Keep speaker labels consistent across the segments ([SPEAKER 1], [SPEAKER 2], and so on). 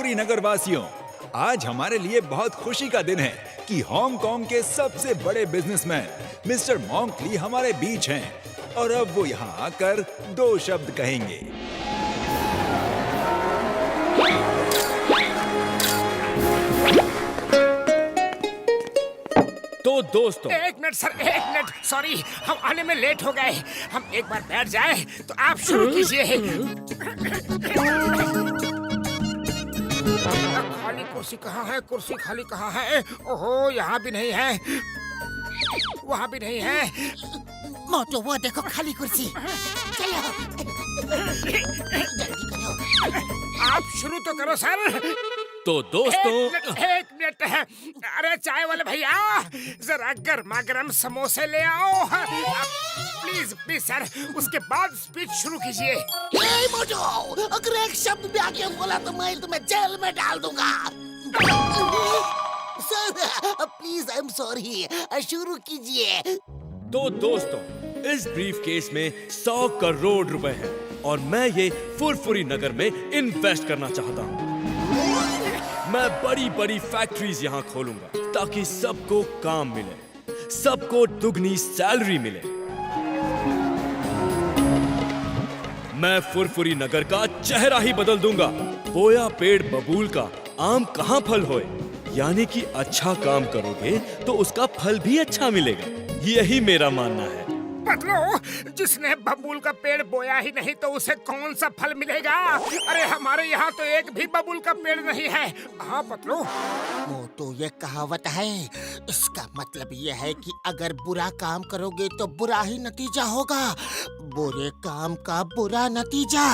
[SPEAKER 1] फुरफुरी नगर वासियों, आज हमारे लिए बहुत खुशी का दिन है कि हांगकांग के सबसे बड़े बिजनेसमैन मिस्टर मॉन्क ली हमारे बीच हैं और अब वो यहाँ आकर 2 शब्द कहेंगे।
[SPEAKER 2] तो दोस्तों,
[SPEAKER 3] एक मिनट सर, एक मिनट, सॉरी, हम आने में लेट हो गए। हम एक बार बैठ जाए तो आप शुरू कीजिए। खाली कुर्सी कहाँ है? कुर्सी खाली कहाँ है? ओहो, यहाँ भी नहीं है, वहाँ भी नहीं है।
[SPEAKER 4] मोटू, वो देखो खाली कुर्सी। चलो जल्दी करो।
[SPEAKER 3] आप शुरू तो करो सर।
[SPEAKER 2] तो दोस्तों,
[SPEAKER 3] एक मिनट है। अरे चाय वाले भैया, जरा गर्मा गर्म समोसे ले आओ। प्लीज प्लीज सर, उसके बाद स्पीच शुरू कीजिए।
[SPEAKER 4] ए मोटू, अगर एक शब्द भी आगे बोला तो मैं तुम्हें जेल में डाल दूंगा। Sir please, I am sorry, शुरू कीजिए।
[SPEAKER 2] तो दोस्तों, इस ब्रीफ केस में 100 करोड़ रुपए हैं और मैं ये फुरफुरी नगर में इन्वेस्ट करना चाहता हूँ। मैं बड़ी बड़ी फैक्ट्रीज यहाँ खोलूंगा ताकि सबको काम मिले, सबको दुगनी सैलरी मिले। मैं फुरफुरी नगर का चेहरा ही बदल दूंगा। बोया पेड़ बबूल का आम कहाँ फल होए, यानी कि अच्छा काम करोगे तो उसका फल भी अच्छा मिलेगा। यही मेरा मानना है।
[SPEAKER 3] पतलू, जिसने बबूल का पेड़ बोया ही नहीं तो उसे कौन सा फल मिलेगा? अरे हमारे यहाँ तो एक भी बबूल का पेड़ नहीं है। हाँ पतलू,
[SPEAKER 4] मोटू, ये कहावत है, इसका मतलब ये है कि अगर बुरा काम करोगे तो बुरा ही नतीजा होगा, बुरे काम का बुरा नतीजा।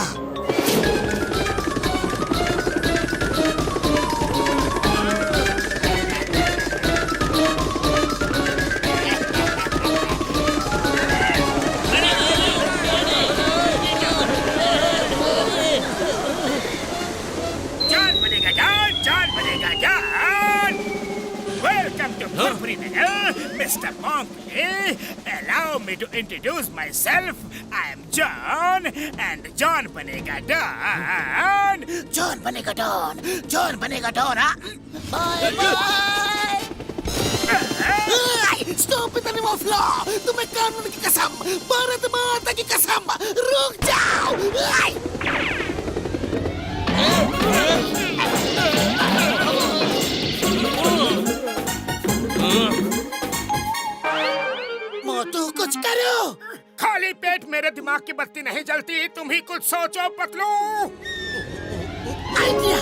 [SPEAKER 3] Furfuri Nagar, Mr. Monk Lee. Allow me to introduce myself. I am John, and John banega Don.
[SPEAKER 4] John banega Don. John banega Don, हाँ? Bye bye. Stop it, animal floor. तुम्हें कानून की कसम, भारत माता की कसम, रुक जाओ. मोटू, कुछ करो।
[SPEAKER 3] खाली पेट मेरे दिमाग की बत्ती नहीं जलती। तुम ही कुछ सोचो पतलू।
[SPEAKER 4] आइडिया।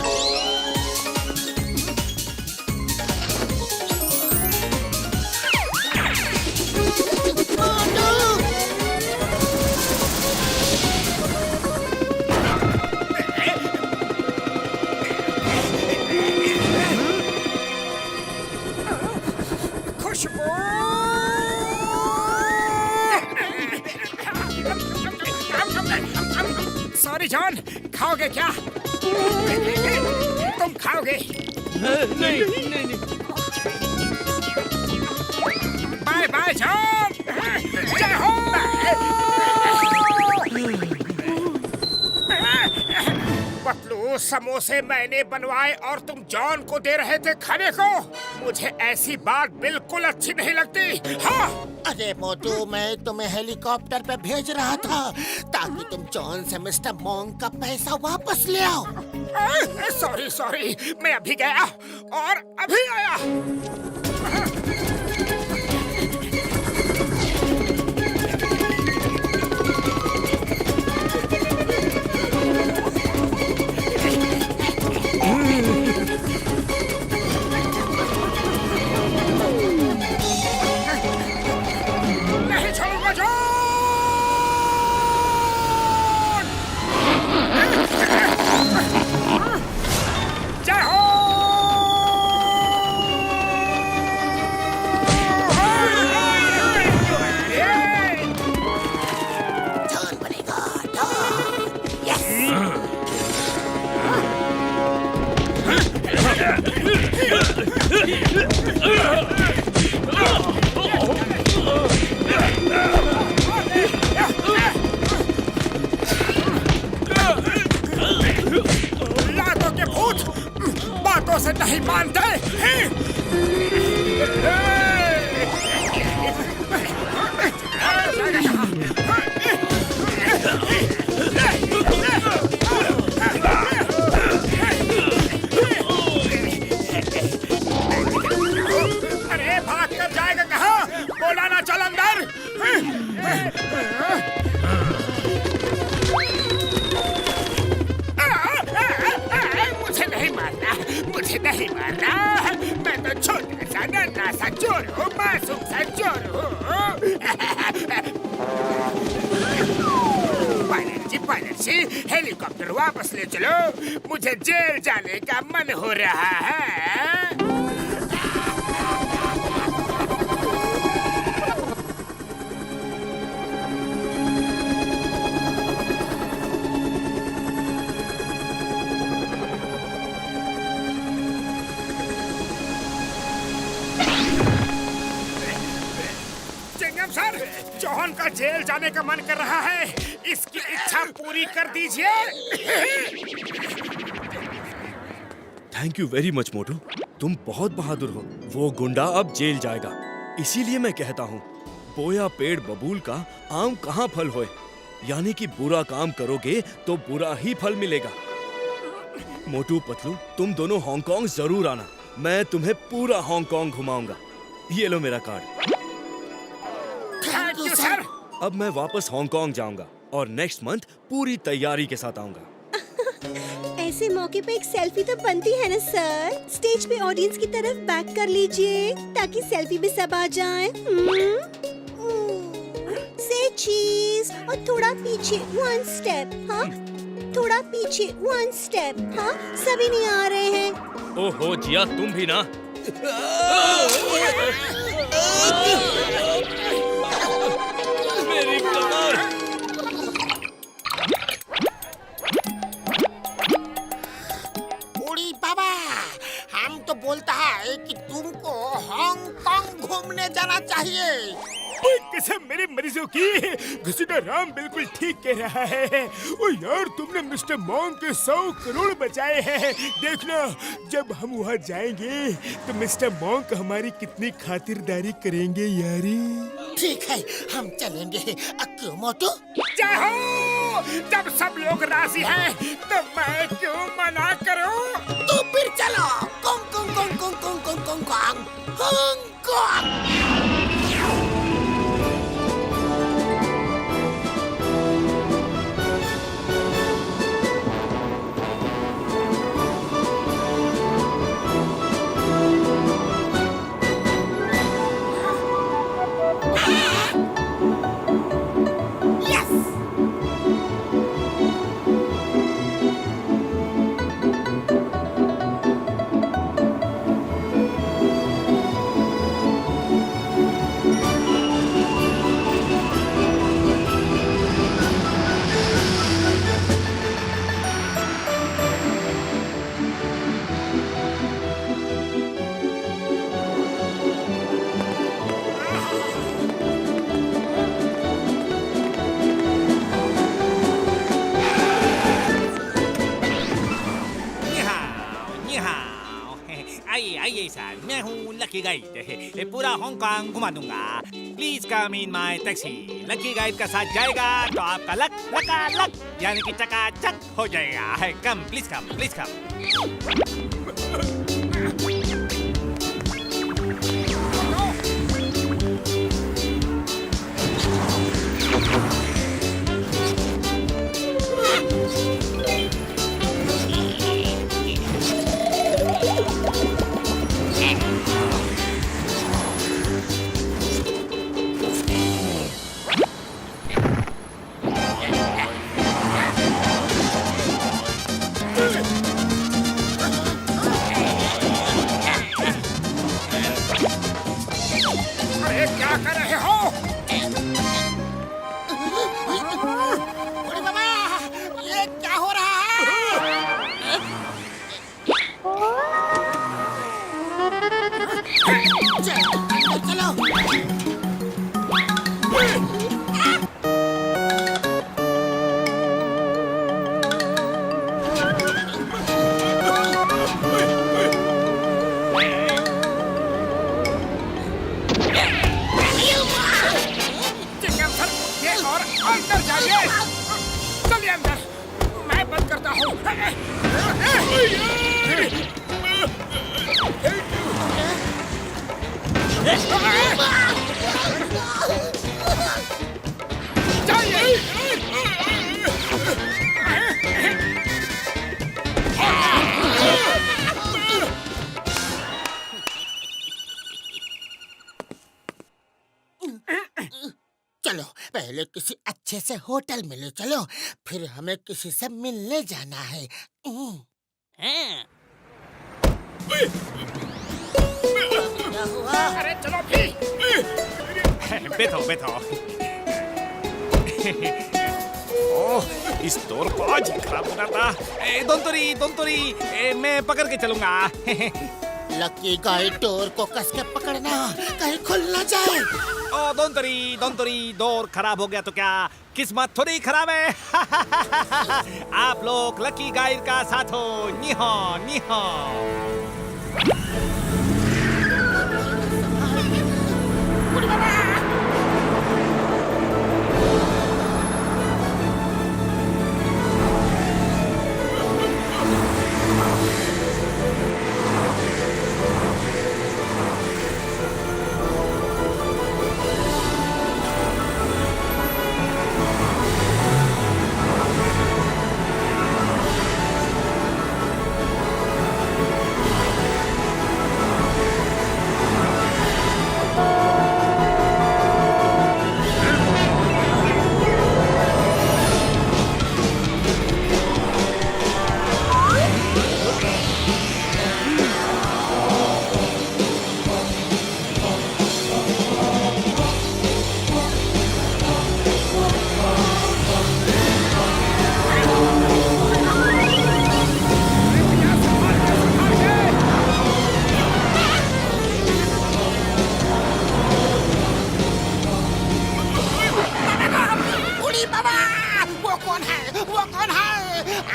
[SPEAKER 3] सॉरी जॉन, खाओगे क्या? तुम खाओगे?
[SPEAKER 2] नहीं नहीं नहीं।
[SPEAKER 3] Bye bye John. जय हो। पतलू, समोसे मैंने बनवाए और तुम जॉन को दे रहे थे खाने को। मुझे ऐसी बात बिल्कुल अच्छी नहीं लगती। हाँ,
[SPEAKER 4] अरे मोटू, मैं तुम्हें हेलीकॉप्टर पे भेज रहा था ताकि तुम जॉन से मिस्टर मॉन्क का पैसा वापस ले आओ।
[SPEAKER 3] सॉरी सॉरी, मैं अभी गया और अभी आया। नहीं छोड़ूंगा जॉन। जय हो। चोर हूँ, मासूम सा चोर हूँ। पायलट जी, हेलीकॉप्टर वापस ले चलो, मुझे जेल जाने का मन हो रहा है। चिंगम सर, जॉन का जेल जाने का मन कर रहा है, इसकी इच्छा पूरी कर दीजिए।
[SPEAKER 2] थैंक यू वेरी मच मोटू, तुम बहुत बहादुर हो। वो गुंडा अब जेल जाएगा, इसीलिए मैं कहता हूँ, बोया पेड़ बबूल का आम कहाँ फल होए। यानी कि बुरा काम करोगे तो बुरा ही फल मिलेगा। मोटू पतलू, तुम दोनों हांगकांग जरूर आना, मैं तुम्हें पूरा हांगकांग घुमाऊंगा। ये लो मेरा कार्ड।
[SPEAKER 3] Thank you sir.
[SPEAKER 2] अब मैं वापस हांगकांग जाऊंगा और नेक्स्ट मंथ पूरी तैयारी के साथ आऊंगा।
[SPEAKER 5] ऐसे मौके पे एक सेल्फी तो बनती है ना सर। स्टेज पे ऑडियंस की तरफ बैक कर लीजिए ताकि सेल्फी में सब आ जाएं। से चीज और थोड़ा पीछे वन स्टेप। हाँ, थोड़ा पीछे वन स्टेप। हाँ, सभी नहीं आ रहे हैं।
[SPEAKER 2] ओहो जिया, तुम भी ना। मेरी कमर।
[SPEAKER 4] बूढ़ी बाबा, हम तो बोलता है कि तुमको हांगकांग घूमने जाना चाहिए।
[SPEAKER 3] ओए, कसम मेरे मरीजों की, घसीटा राम बिल्कुल ठीक कह रहा है। ओ यार, तुमने मिस्टर मॉन्क के 100 करोड़ बचाए हैं। देखना, जब हम वहाँ जाएंगे तो मिस्टर मॉन्क हमारी कितनी खातिरदारी करेंगे यारी।
[SPEAKER 4] ठीक है, हम चलेंगे। क्यों मोटू?
[SPEAKER 3] जाओ, जब सब लोग राजी हैं तो मैं क्यों मना करूं?
[SPEAKER 4] तो फिर चलो। Kong Kong Kong Kong Kong Kong Kong Kong Hong Kong.
[SPEAKER 6] आइए आइए सर, मैं हूँ लकी गाइड, पूरा हांगकांग घुमा दूंगा। Please come in my taxi. Lucky guide का साथ जाएगा तो आपका लक लका लक यानी कि चकाचक हो जाएगा। Come please come please come.
[SPEAKER 3] अरे क्या कर रहे हो?
[SPEAKER 4] बूढ़ी बाबा, ये क्या हो रहा है? चलो।
[SPEAKER 3] चिंगम सर, ये और अंदर जाइए। चलिए अंदर, मैं बंद करता हूँ।
[SPEAKER 4] पहले किसी अच्छे से होटल में ले चलो, फिर हमें किसी से मिलने जाना है। क्या हुआ?
[SPEAKER 3] अरे चलो भी।
[SPEAKER 6] बैठो बैठो। ओह, इस दौर को आज ही खराब होना था। दोंतोरी, मैं पकड़ के चलूंगा।
[SPEAKER 4] लकी गाइड डोर को कस के पकड़ना, कहीं खुल ना जाए।
[SPEAKER 6] ओ दोंतोरी, दौर खराब हो गया तो क्या किस्मत थोड़ी खराब है। आप लोग लकी गाइड का साथ हो। निहो निहो।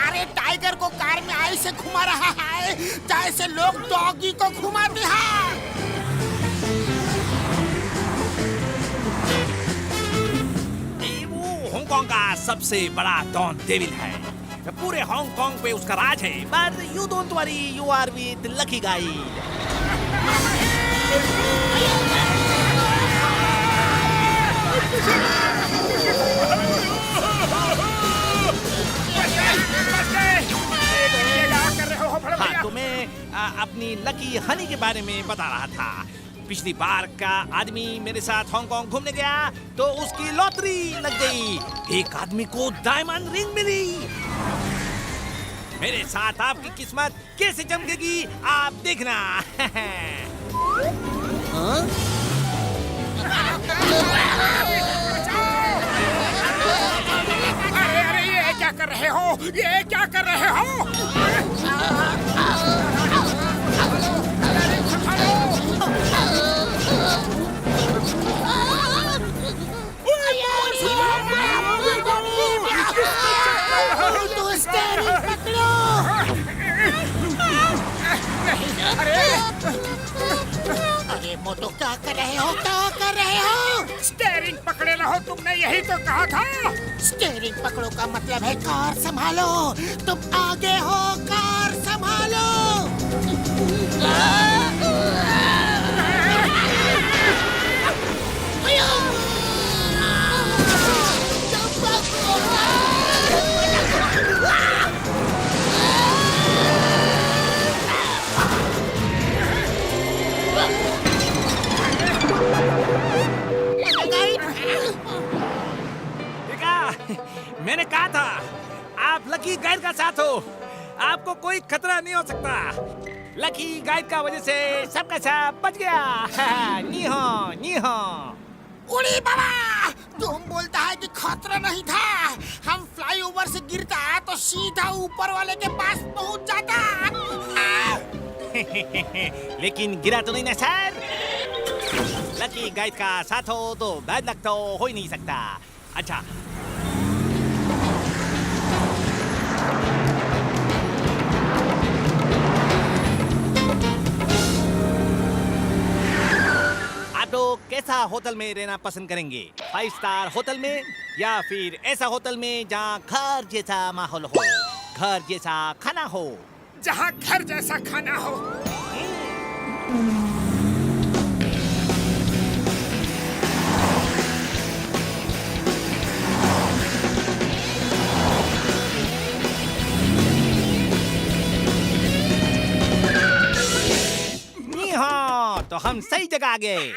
[SPEAKER 4] अरे टाइगर को कार में ऐसे घुमा रहा है जैसे लोग डॉगी को घुमाते हैं।
[SPEAKER 6] वो हांगकांग का सबसे बड़ा डॉन डेविल है। पूरे हांगकांग पे उसका राज है। But you don't worry, you are with lucky guide. हाँ, तो मैं अपनी लकी हनी के बारे में बता रहा था। पिछली बार का आदमी मेरे साथ हांगकांग घूमने गया तो उसकी लॉटरी लग गई। एक आदमी को डायमंड रिंग मिली। मेरे साथ आपकी किस्मत कैसे चमकेगी आप देखना।
[SPEAKER 3] अरे ये क्या कर रहे हो? ये क्या कर रहे हो?
[SPEAKER 4] अरे मोटो क्या कर रहे हो? क्या कर रहे हो?
[SPEAKER 3] स्टीयरिंग पकड़े रहो, तुमने यही तो कहा था।
[SPEAKER 4] स्टीयरिंग पकड़ो का मतलब है कार संभालो। तुम आगे हो, कार संभालो।
[SPEAKER 6] मैंने कहा था आप लकी गाइड का साथ हो, आपको कोई खतरा नहीं हो सकता। लकी गाइड का वजह से सबका सब बच गया। नीहो नीहो।
[SPEAKER 4] उड़ी बाबा, तुम बोलता है कि खतरा नहीं था। हम फ्लाईओवर से गिरता तो सीधा ऊपर वाले के पास पहुंच जाता।
[SPEAKER 6] लेकिन गिरा तो नहीं ना सर। लकी गाइड का साथ हो तो बैड लक तो हो ही नहीं सकता। अच्छा, तो कैसा होटल में रहना पसंद करेंगे? 5 स्टार होटल में या फिर ऐसा होटल में जहाँ घर जैसा माहौल हो, घर जैसा खाना हो?
[SPEAKER 3] जहाँ घर जैसा खाना हो।
[SPEAKER 6] हाँ, तो हम सही जगह आ गए।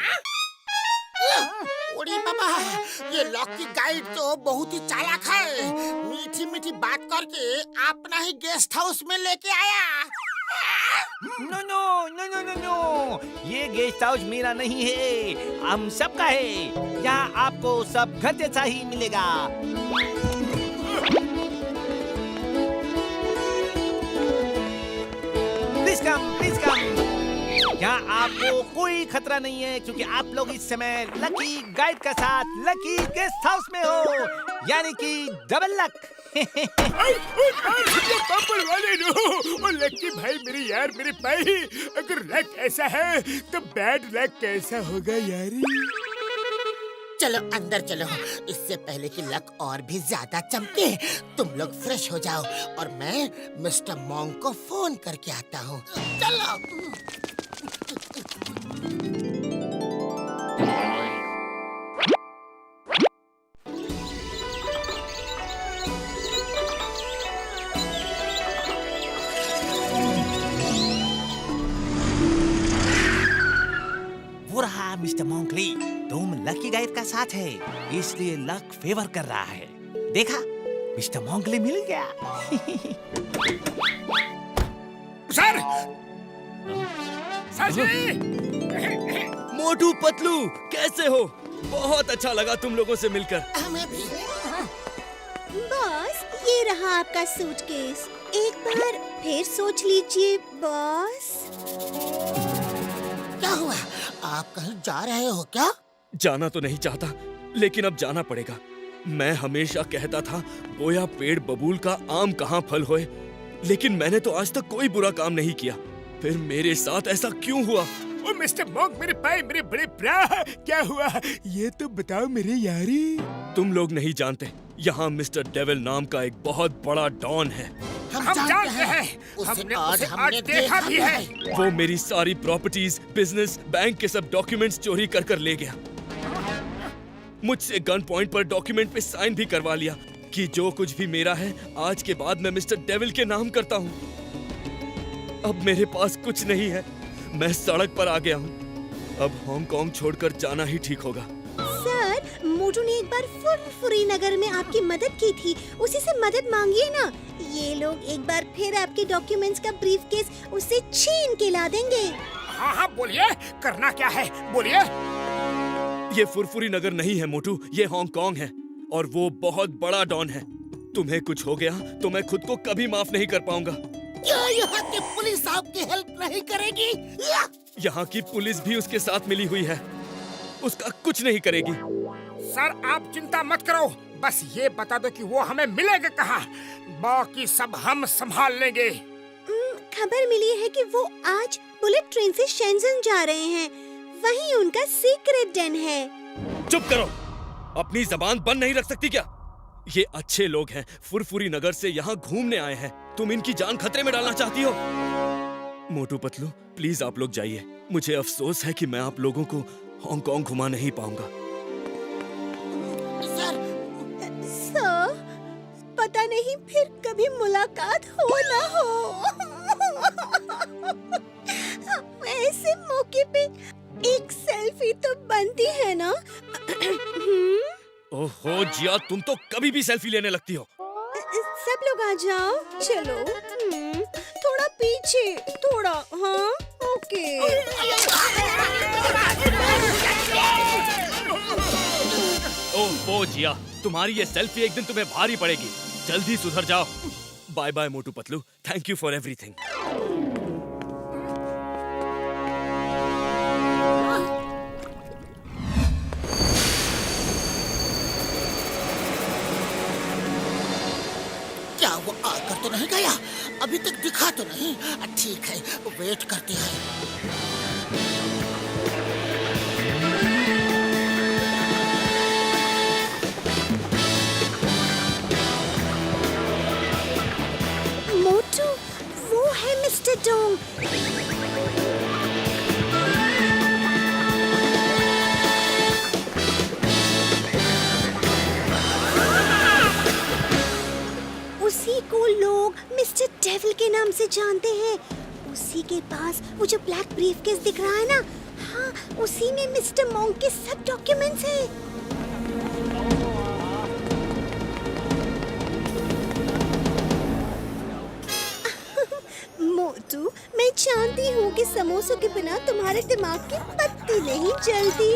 [SPEAKER 4] बड़ी पापा, ये लकी गाइड तो बहुत ही चालाक है। मीठी मीठी बात करके अपना ही गेस्ट हाउस में लेके आया।
[SPEAKER 6] No no no no no no, ये गेस्ट हाउस मेरा नहीं है, हम सबका है। यहाँ आपको सब घर जैसा ही मिलेगा। Please come. यहाँ आपको कोई खतरा नहीं है, क्योंकि आप लोग इस समय लकी गाइड के साथ लकी गेस्ट हाउस में हो, यानी कि डबल लक।
[SPEAKER 3] पापड़ वाले नो, लकी भाई मेरे भाई, अगर लक ऐसा है तो बैड लक कैसा होगा यारी?
[SPEAKER 4] चलो अंदर चलो, इससे पहले कि लक और भी ज्यादा चमके। तुम लोग फ्रेश हो जाओ और मैं मिस्टर मॉन्क को फोन करके आता हूँ। चलो।
[SPEAKER 6] वो रहा मिस्टर मॉन्कली, तुम लकी गाइड का साथ है, इसलिए लक फेवर कर रहा है। देखा, मिस्टर मॉन्कली मिल गया।
[SPEAKER 3] सर जी!
[SPEAKER 2] मोटू पतलू, कैसे हो? बहुत अच्छा लगा तुम लोगों से मिलकर।
[SPEAKER 4] हमें भी।
[SPEAKER 5] बॉस, ये रहा आपका सूटकेस। एक बार फिर सोच लीजिए बॉस।
[SPEAKER 4] क्या हुआ? आप कहीं जा रहे हो क्या?
[SPEAKER 2] जाना तो नहीं चाहता, लेकिन अब जाना पड़ेगा। मैं हमेशा कहता था बोया पेड़ बबूल का आम कहाँ फल होए, लेकिन मैंने तो आज तक कोई बुरा काम नहीं किया। फिर मेरे साथ ऐसा क्यों हुआ?
[SPEAKER 3] ओ मिस्टर मॉन्क, मेरे भाई, मेरे बड़े भरा, क्या हुआ ये तो बताओ मेरे यारी।
[SPEAKER 2] तुम लोग नहीं जानते, यहाँ मिस्टर डेविल नाम का एक बहुत बड़ा डॉन है।
[SPEAKER 3] हम जानते हैं, हमने उसे आज देखा भी है।
[SPEAKER 2] वो मेरी सारी प्रॉपर्टीज, बिजनेस, बैंक के सब डॉक्यूमेंट्स चोरी कर कर ले गया। मुझसे गन पॉइंट पर डॉक्यूमेंट पे साइन भी करवा लिया कि जो कुछ भी मेरा है आज के बाद मैं मिस्टर डेविल के नाम करता हूँ। अब मेरे पास कुछ नहीं है, मैं सड़क पर आ गया हूँ। अब हांगकांग छोड़कर जाना ही ठीक होगा।
[SPEAKER 5] सर, मोटू ने एक बार फुरफुरी नगर में आपकी मदद की थी, उसी से मदद मांगिए ना। ये लोग एक बार फिर आपके डॉक्यूमेंट्स का ब्रीफकेस उससे छीन के ला देंगे।
[SPEAKER 3] हाँ बोलिए, करना क्या है बोलिए।
[SPEAKER 2] ये फुरफुरी नगर नहीं है मोटू, ये हांगकांग है और वो बहुत बड़ा डॉन है। तुम्हें कुछ हो गया तो मैं खुद को कभी माफ नहीं कर पाऊंगा।
[SPEAKER 4] क्या यहाँ की पुलिस आपकी हेल्प नहीं करेगी?
[SPEAKER 2] यहाँ की पुलिस भी उसके साथ मिली हुई है, उसका कुछ नहीं करेगी।
[SPEAKER 3] सर आप चिंता मत करो, बस ये बता दो कि वो हमें मिलेगा कहाँ, बाकी सब हम संभाल लेंगे।
[SPEAKER 5] खबर मिली है कि वो आज बुलेट ट्रेन से शेंजन जा रहे हैं, वहीं उनका सीक्रेट डेन है।
[SPEAKER 2] चुप करो, अपनी जबान बंद नहीं रख सकती क्या? ये अच्छे लोग हैं, फुरफुरी नगर से यहाँ घूमने आए हैं, तुम इनकी जान खतरे में डालना चाहती हो? मोटू पतलू, प्लीज आप लोग जाइए। मुझे अफसोस है कि मैं आप लोगों को हांगकांग घुमा नहीं पाऊंगा।
[SPEAKER 5] सर, पता नहीं फिर कभी मुलाकात हो ना हो। ऐसे मौके पे एक सेल्फी तो बनती है ना।
[SPEAKER 2] ओहो जिया, तुम तो कभी भी सेल्फी लेने लगती हो।
[SPEAKER 5] सब लोग आ जाओ, चलो। थोड़ा पीछे, थोड़ा। हाँ, ओके।
[SPEAKER 2] ओहो जिया, तुम्हारी ये सेल्फी एक दिन तुम्हें भारी पड़ेगी, जल्दी सुधर जाओ। Bye bye Motu Patlu, thank you for everything.
[SPEAKER 4] क्या वो आकर तो नहीं गया? अभी तक दिखा तो नहीं। ठीक है, वेट करते हैं।
[SPEAKER 5] मोटू, वो है मिस्टर डोंग। उसी को लोग मिस्टर डेविल के नाम से जानते हैं। उसी के पास वो जो ब्लैक ब्रीफकेस दिख रहा है ना, हाँ, उसी में मिस्टर मॉन्क के सब डॉक्यूमेंट्स हैं। जानती हूँ कि समोसों के बिना तुम्हारे दिमाग की पत्ती नहीं चलती।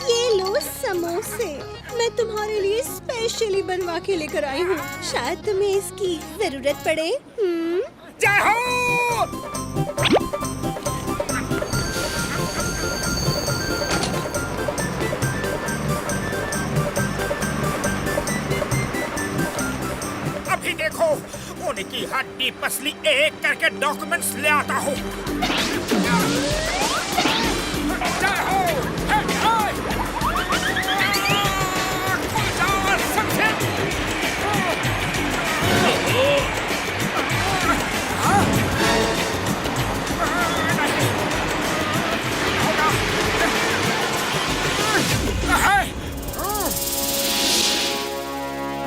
[SPEAKER 5] ये लो समोसे, मैं तुम्हारे लिए स्पेशली बनवा के लेकर आई हूँ। शायद तुम्हें इसकी जरूरत पड़े।
[SPEAKER 3] जय हो। अभी देखो, उनकी हड्डी पसली एक करके डॉक्यूमेंट्स ले आता हूँ। जय हो।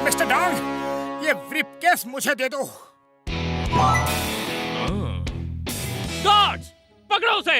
[SPEAKER 3] मिस्टर डॉग, ये ब्रीफकेस मुझे दे दो।
[SPEAKER 2] गार्ड्स, पकड़ो उसे।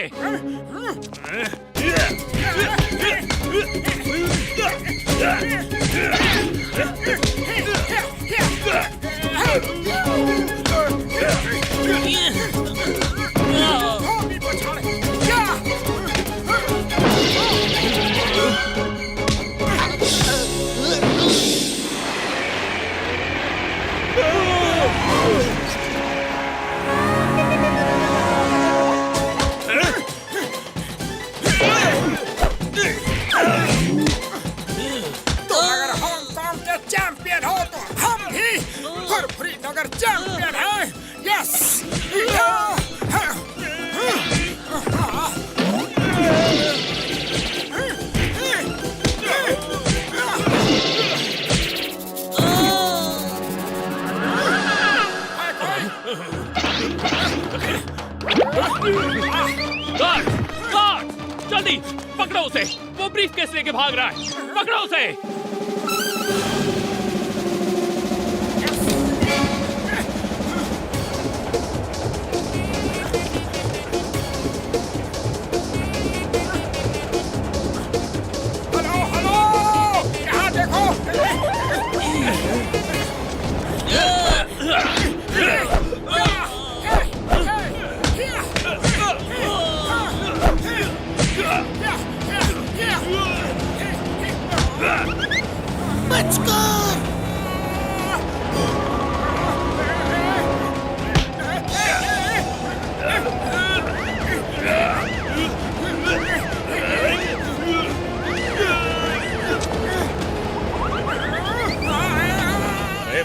[SPEAKER 3] चैंपियन हो तो हम भी फुरफुरी नगर चैंपियन हैं। यस।
[SPEAKER 2] गार्ड, गार्ड, जल्दी पकड़ो उसे। वो ब्रीफकेस लेके भाग रहा है। पकड़ो उसे।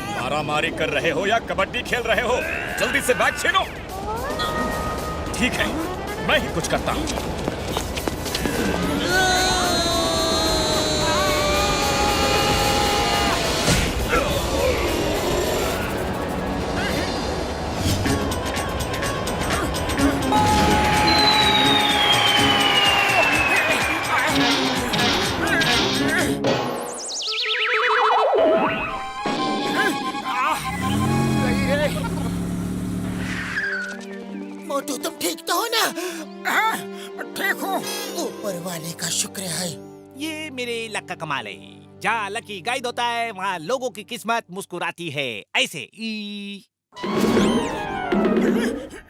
[SPEAKER 7] मारामारी कर रहे हो या कबड्डी खेल रहे हो? जल्दी से बैग छीनो। ठीक है, मैं ही कुछ करता हूँ।
[SPEAKER 4] मोटू, तुम ठीक तो हो ना?
[SPEAKER 3] ठीक हो।
[SPEAKER 4] ऊपर वाले का शुक्र है।
[SPEAKER 6] ये मेरे लक का कमाल है। जहाँ लकी गाइड होता है वहाँ लोगों की किस्मत मुस्कुराती है। ऐसे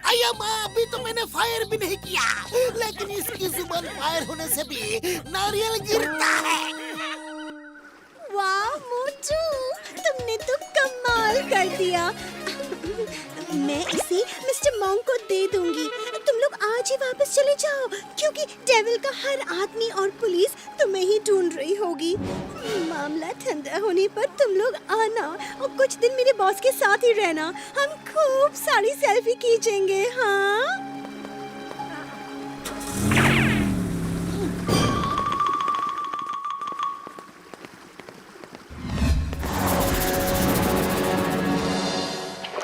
[SPEAKER 4] अय्या माँ, अभी तो मैंने फायर भी नहीं किया, लेकिन इसकी जुबान फायर होने से भी नारियल गिरता है।
[SPEAKER 5] वाह मोटू, तुमने तो कमाल कर दिया। मैं इसे मिस्टर मॉन्क को दे दूंगी। तुम लोग आज ही वापस चले जाओ, क्योंकि डेविल का हर आदमी और पुलिस तुम्हें ही ढूंढ रही होगी। मामला ठंडा होने पर तुम लोग आना और कुछ दिन मेरे बॉस के साथ ही रहना। हम खूब सारी सेल्फी खींचेंगे। हाँ,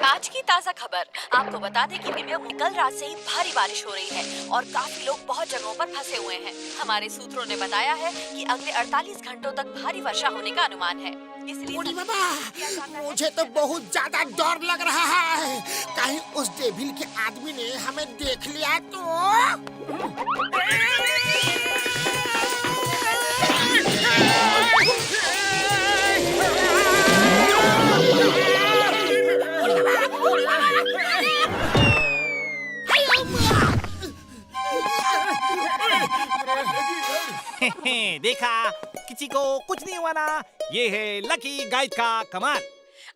[SPEAKER 8] आज की ताज़ा खबर आपको बता दें कि न्यूयॉर्क में कल रात से ही भारी बारिश हो रही है और काफी लोग बहुत जगहों पर फंसे हुए हैं। हमारे सूत्रों ने बताया है कि अगले 48 घंटों तक भारी वर्षा होने का अनुमान है।
[SPEAKER 4] मोटी बाबा, मुझे तो बहुत ज्यादा डर लग रहा है। कहीं उस डेविल के आदमी ने हमें देख लिया तो?
[SPEAKER 6] किसी को कुछ नहीं हुआ ना। ये है लकी गाइड का कमाल।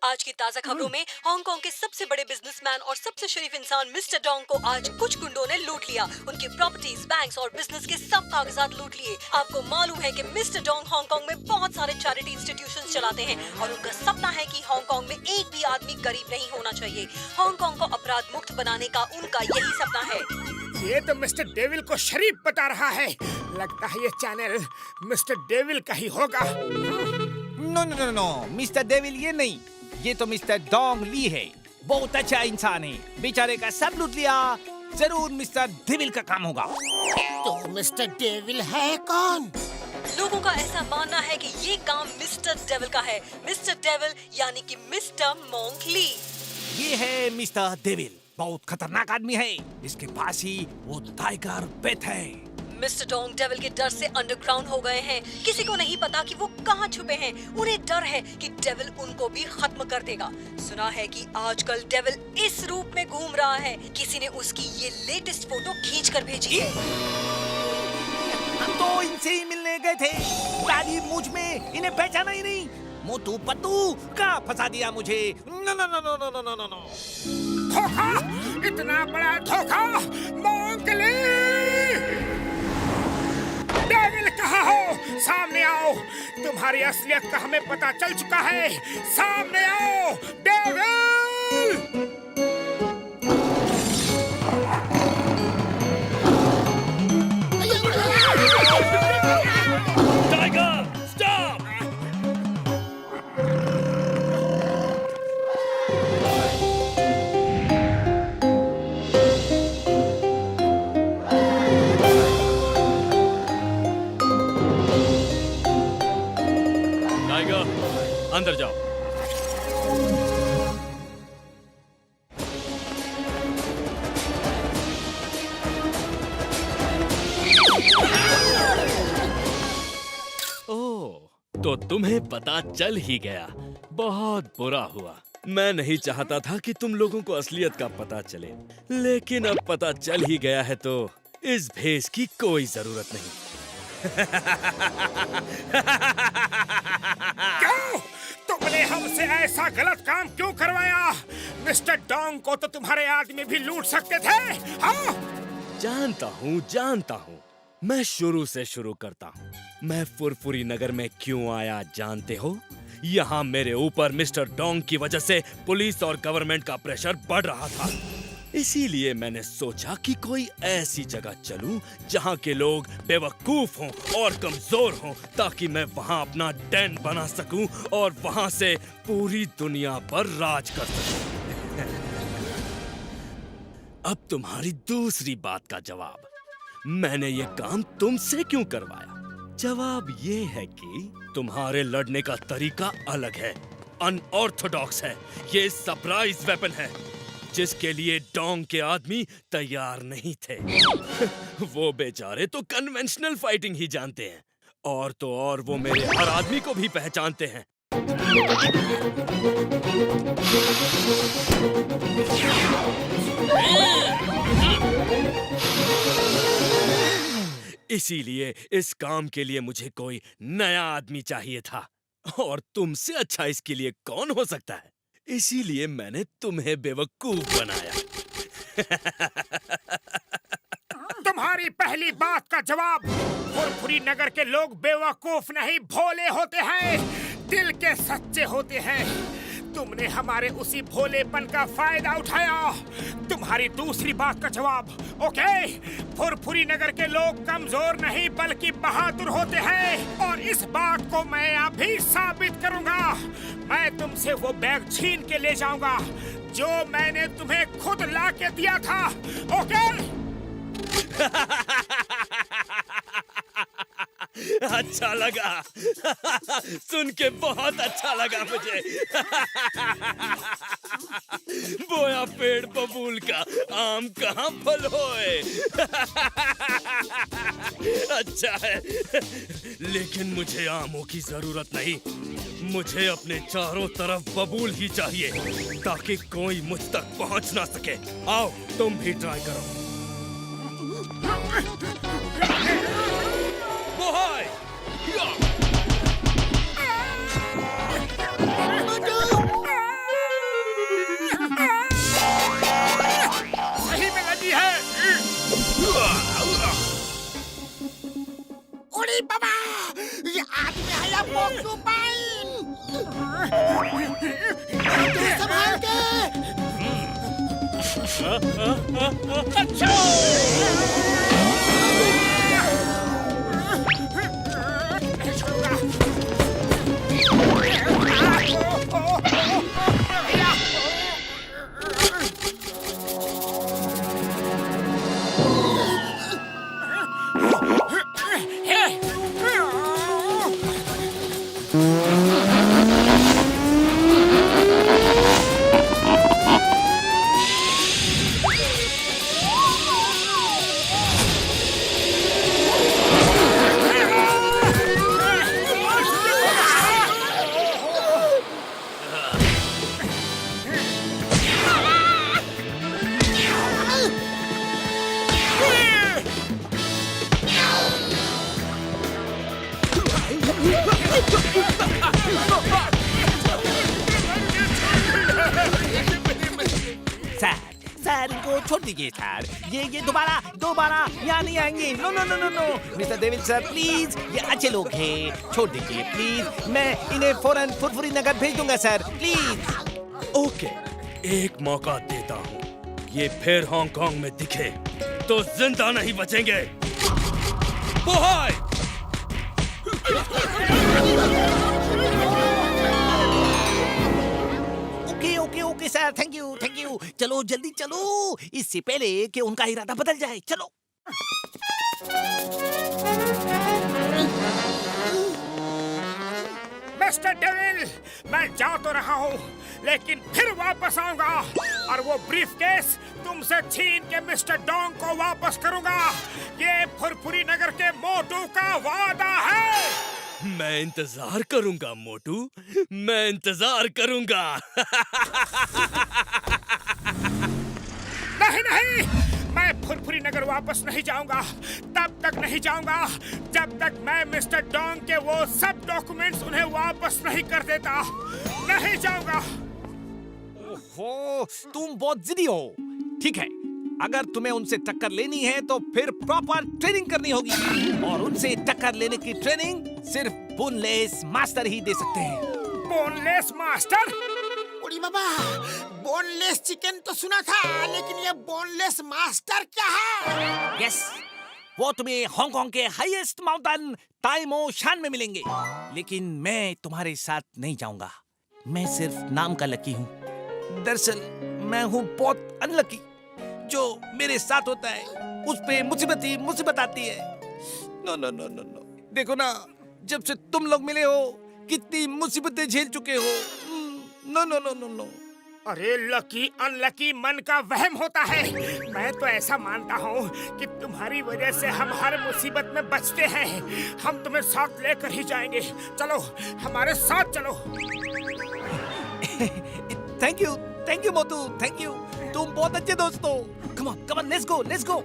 [SPEAKER 8] आज की ताज़ा खबरों में हांगकांग के सबसे बड़े बिजनेसमैन और सबसे शरीफ इंसान मिस्टर डोंग को आज कुछ गुंडों ने लूट लिया। उनकी प्रॉपर्टीज, बैंक्स और बिजनेस के सब कागजात लूट लिए। आपको मालूम है कि मिस्टर डोंग हांगकांग में बहुत सारे चैरिटी इंस्टीट्यूशंस चलाते हैं और उनका सपना है कि हांगकांग में एक भी आदमी गरीब नहीं होना चाहिए। हांगकांग को अपराध मुक्त बनाने का उनका यही सपना है।
[SPEAKER 3] ये तो मिस्टर डेविल को शरीफ बता रहा है। लगता है ये चैनल मिस्टर डेविल का ही होगा।
[SPEAKER 6] No no no no, mister Devil ये नहीं, ये तो मिस्टर डोंग ली है। बहुत अच्छा इंसान है, बेचारे का सब लूट लिया। जरूर मिस्टर डेविल का काम होगा।
[SPEAKER 4] तो मिस्टर डेविल है कौन?
[SPEAKER 8] लोगों का ऐसा मानना है कि ये काम मिस्टर डेविल का है। मिस्टर डेविल यानी कि मिस्टर मोंक ली।
[SPEAKER 6] ये है मिस्टर डेविल, बहुत खतरनाक आदमी है। इसके पास ही वो टाइगर पेट है।
[SPEAKER 8] मिस्टर डोंग डेविल के डर से अंडरग्राउंड हो गए हैं। किसी को नहीं पता कि वो कहाँ छुपे हैं। उन्हें डर है कि डेविल उनको भी खत्म कर देगा। सुना है कि आजकल डेविल इस रूप में घूम रहा है। किसी ने उसकी ये लेटेस्ट फोटो खींच कर भेजी है।
[SPEAKER 6] हम तो इनसे ही मिलने गए थे। दाढ़ी मूंछ में इन्हें पहचाना ही नहीं। मोटू पत्तू कहाँ फंसा दिया मुझे। No no no no no no no no.
[SPEAKER 3] धोखा, इतना बड़ा धोखा। मोंक ली, डेविल कहाँ हो? सामने आओ। तुम्हारी असलियत का हमें पता चल चुका है। सामने आओ डेविल।
[SPEAKER 2] Tiger, stop! टाइगर, अंदर जाओ। ओह, तो तुम्हें पता चल ही गया। बहुत बुरा हुआ। मैं नहीं चाहता था कि तुम लोगों को असलियत का पता चले, लेकिन अब पता चल ही गया है तो इस भेष की कोई जरूरत नहीं।
[SPEAKER 3] क्यों? तुमने हमसे ऐसा गलत काम क्यों करवाया? मिस्टर डोंग को तो तुम्हारे आदमी भी लूट सकते थे। हाँ?
[SPEAKER 2] जानता हूँ। मैं शुरू से शुरू करता हूँ। मैं फुरफुरी नगर में क्यों आया जानते हो? यहाँ मेरे ऊपर मिस्टर डोंग की वजह से पुलिस और गवर्नमेंट का प्रेशर बढ़ रहा था। इसीलिए मैंने सोचा कि कोई ऐसी जगह चलूं जहाँ के लोग बेवकूफ हों और कमजोर हों, ताकि मैं वहाँ अपना डैन बना सकूं और वहाँ से पूरी दुनिया पर राज कर सकूं। अब तुम्हारी दूसरी बात का जवाब। मैंने ये काम तुमसे क्यों करवाया? जवाब ये है कि तुम्हारे लड़ने का तरीका अलग है, अनऑर्थोडॉक्स है। ये सरप्राइज वेपन है जिसके लिए डोंग के आदमी तैयार नहीं थे। वो बेचारे तो कन्वेंशनल फाइटिंग ही जानते हैं, और तो और वो मेरे हर आदमी को भी पहचानते हैं। इसीलिए इस काम के लिए मुझे कोई नया आदमी चाहिए था, और तुमसे अच्छा इसके लिए कौन हो सकता है? इसीलिए मैंने तुम्हें बेवकूफ बनाया।
[SPEAKER 3] तुम्हारी पहली बात का जवाब। फुरफुरी नगर के लोग बेवकूफ नहीं, भोले होते हैं, दिल के सच्चे होते हैं। तुमने हमारे उसी भोलेपन का फायदा उठाया। तुम्हारी दूसरी बात का जवाब। ओके, फुरफुरी नगर के लोग कमजोर नहीं बल्कि बहादुर होते हैं, और इस बात को मैं अभी साबित करूंगा। मैं तुमसे वो बैग छीन के ले जाऊंगा जो मैंने तुम्हें खुद ला के दिया था। ओके?
[SPEAKER 2] अच्छा लगा। सुन के बहुत अच्छा लगा मुझे। बोया पेड़ बबूल का, आम कहाँ फल होए। अच्छा है, लेकिन मुझे आमों की जरूरत नहीं। मुझे अपने चारों तरफ बबूल ही चाहिए, ताकि कोई मुझ तक पहुंच ना सके। आओ, तुम भी ट्राई करो। बोहाय!
[SPEAKER 6] सर इनको छोड़ दीजिए सर, ये दोबारा यहाँ नहीं आएंगे। No no no no no mister Devil sir please, ये अच्छे लोग हैं, छोड़ दीजिए प्लीज। मैं इन्हें फौरन फुरफुरी नगर भेज दूंगा सर, प्लीज।
[SPEAKER 2] ओके, एक मौका देता हूँ, ये फिर हांगकांग में दिखे तो जिंदा नहीं बचेंगे। Bohai!
[SPEAKER 6] Okay sir, thank you. चलो जल्दी चलो, इससे पहले कि उनका इरादा बदल जाए। चलो।
[SPEAKER 3] मिस्टर डेविल, मैं जा तो रहा हूँ, लेकिन फिर वापस आऊंगा और वो ब्रीफकेस तुमसे छीन के मिस्टर डोंग को वापस करूंगा। ये फुरफुरी नगर के मोटू का वादा है।
[SPEAKER 2] मैं इंतजार करूंगा मोटू, मैं इंतजार करूंगा।
[SPEAKER 3] नहीं, मैं फुरफुरी नगर वापस नहीं जाऊंगा। तब तक नहीं जाऊंगा जब तक मैं मिस्टर डोंग के वो सब डॉक्यूमेंट्स उन्हें वापस नहीं कर देता। नहीं जाऊंगा।
[SPEAKER 6] ओहो, तुम बहुत जिद्दी हो। ठीक है, अगर तुम्हें उनसे टक्कर लेनी है तो फिर प्रॉपर ट्रेनिंग करनी होगी, और उनसे टक्कर लेने की ट्रेनिंग सिर्फ बोनलेस मास्टर ही दे सकते हैं।
[SPEAKER 3] Boneless master?
[SPEAKER 4] उड़ी बाबा, बोनलेस चिकन तो सुना था, लेकिन ये बोनलेस मास्टर क्या है?
[SPEAKER 6] यस, वो तुम्हें हांगकांग के हाईएस्ट माउंटेन ताइमो शान में मिलेंगे, लेकिन मैं तुम्हारे साथ नहीं जाऊंगा। मैं सिर्फ नाम का लकी हूँ। दरअसल मैं हूँ बहुत अनलकी। जो मेरे साथ होता है उस पे मुसीबत ही मुसीबत आती है। No no no no no, देखो ना, जब से तुम लोग मिले हो कितनी मुसीबतें झेल चुके हो। No no no no no.
[SPEAKER 3] अरे लकी अनलकी मन का वहम होता है। मैं तो ऐसा मानता हूँ कि तुम्हारी वजह से हम हर मुसीबत में बचते हैं। हम तुम्हें साथ लेकर ही जाएंगे। चलो, हमारे साथ चलो।
[SPEAKER 6] Thank you Motu, thank you. तुम बहुत अच्छे दोस्त हो। Come on, let's go.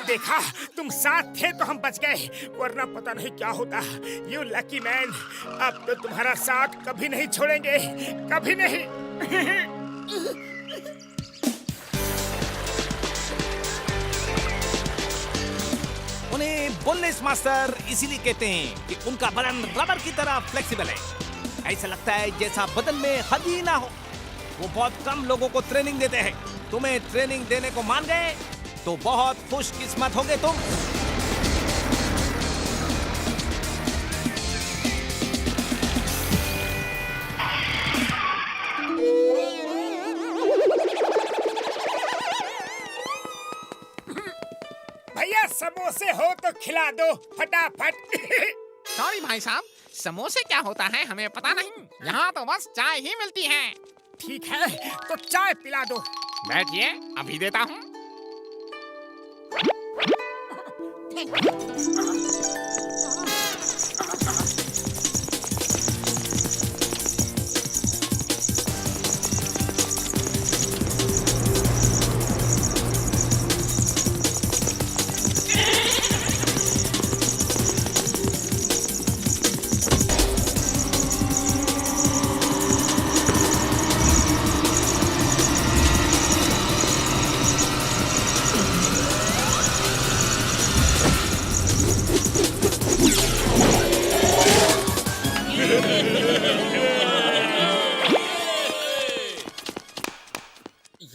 [SPEAKER 3] देखा, तुम साथ थे तो हम बच गए, वरना पता नहीं क्या होता। यू लकी मैन, अब तो तुम्हारा साथ कभी नहीं छोड़ेंगे, कभी नहीं।
[SPEAKER 6] उन्हें बोनलेस मास्टर इसीलिए कहते हैं कि उनका बदन रबर की तरह फ्लेक्सिबल है। ऐसा लगता है जैसा बदन में हड्डी ना हो। वो बहुत कम लोगों को ट्रेनिंग देते हैं। तुम्हें ट्रेनिंग देने को मान गए तो बहुत खुशकिस्मत होगे तुम।
[SPEAKER 3] भैया, समोसे हो तो खिला दो फटाफट।
[SPEAKER 9] सॉरी भाई साहब, समोसे क्या होता है हमें पता नहीं। यहाँ तो बस चाय ही मिलती है।
[SPEAKER 3] ठीक है, तो चाय पिला दो।
[SPEAKER 9] बैठिए, अभी देता हूँ।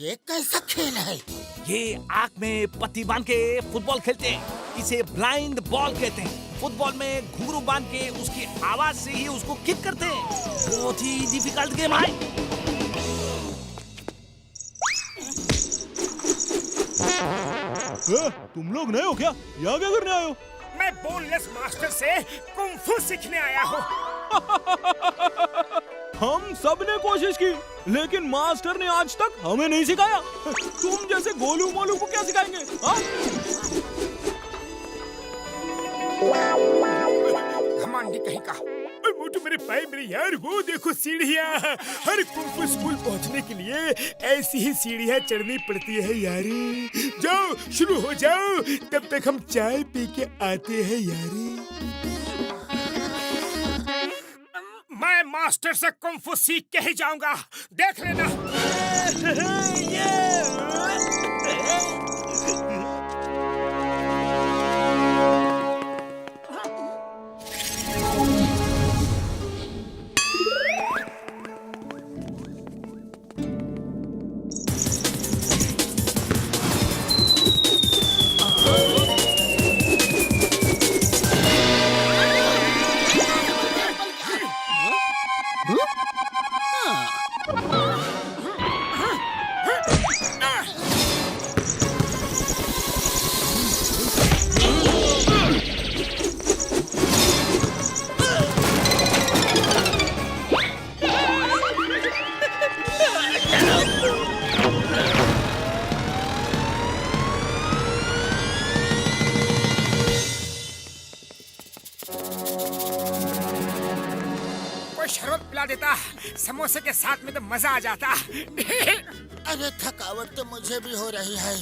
[SPEAKER 4] ये कैसा खेल है?
[SPEAKER 6] ये आँख में पट्टी बांध के फुटबॉल खेलते हैं। इसे ब्लाइंड बॉल कहते हैं। फुटबॉल में घुंघरू बांध के उसकी आवाज से ही उसको किक करते हैं। बहुत ही डिफिकल्ट गेम है।
[SPEAKER 3] तुम लोग नए हो क्या? यहाँ क्या करने आए हो? मैं बोनलेस मास्टर से कुंफू सीखने आया हूँ। हम सब ने कोशिश की, लेकिन मास्टर ने आज तक हमें नहीं सिखाया। तुम जैसे गोलू मोलू को क्या सिखाएंगे? घमंडी कहीं का। वो तो मेरे भाई मेरे यार, वो देखो सीढ़ियाँ। हर कुंफू स्कूल पहुँचने के लिए ऐसी ही सीढ़ियाँ चढ़नी पड़ती है यारी। जाओ शुरू हो जाओ, तब तक हम चाय पी के आते हैं यारी। मैं मास्टर से कुंफू सीख के ही जाऊंगा, देख लेना। शरबत पिला देता, समोसे के साथ में तो मजा आ जाता।
[SPEAKER 4] अरे थकावट तो मुझे भी हो रही है।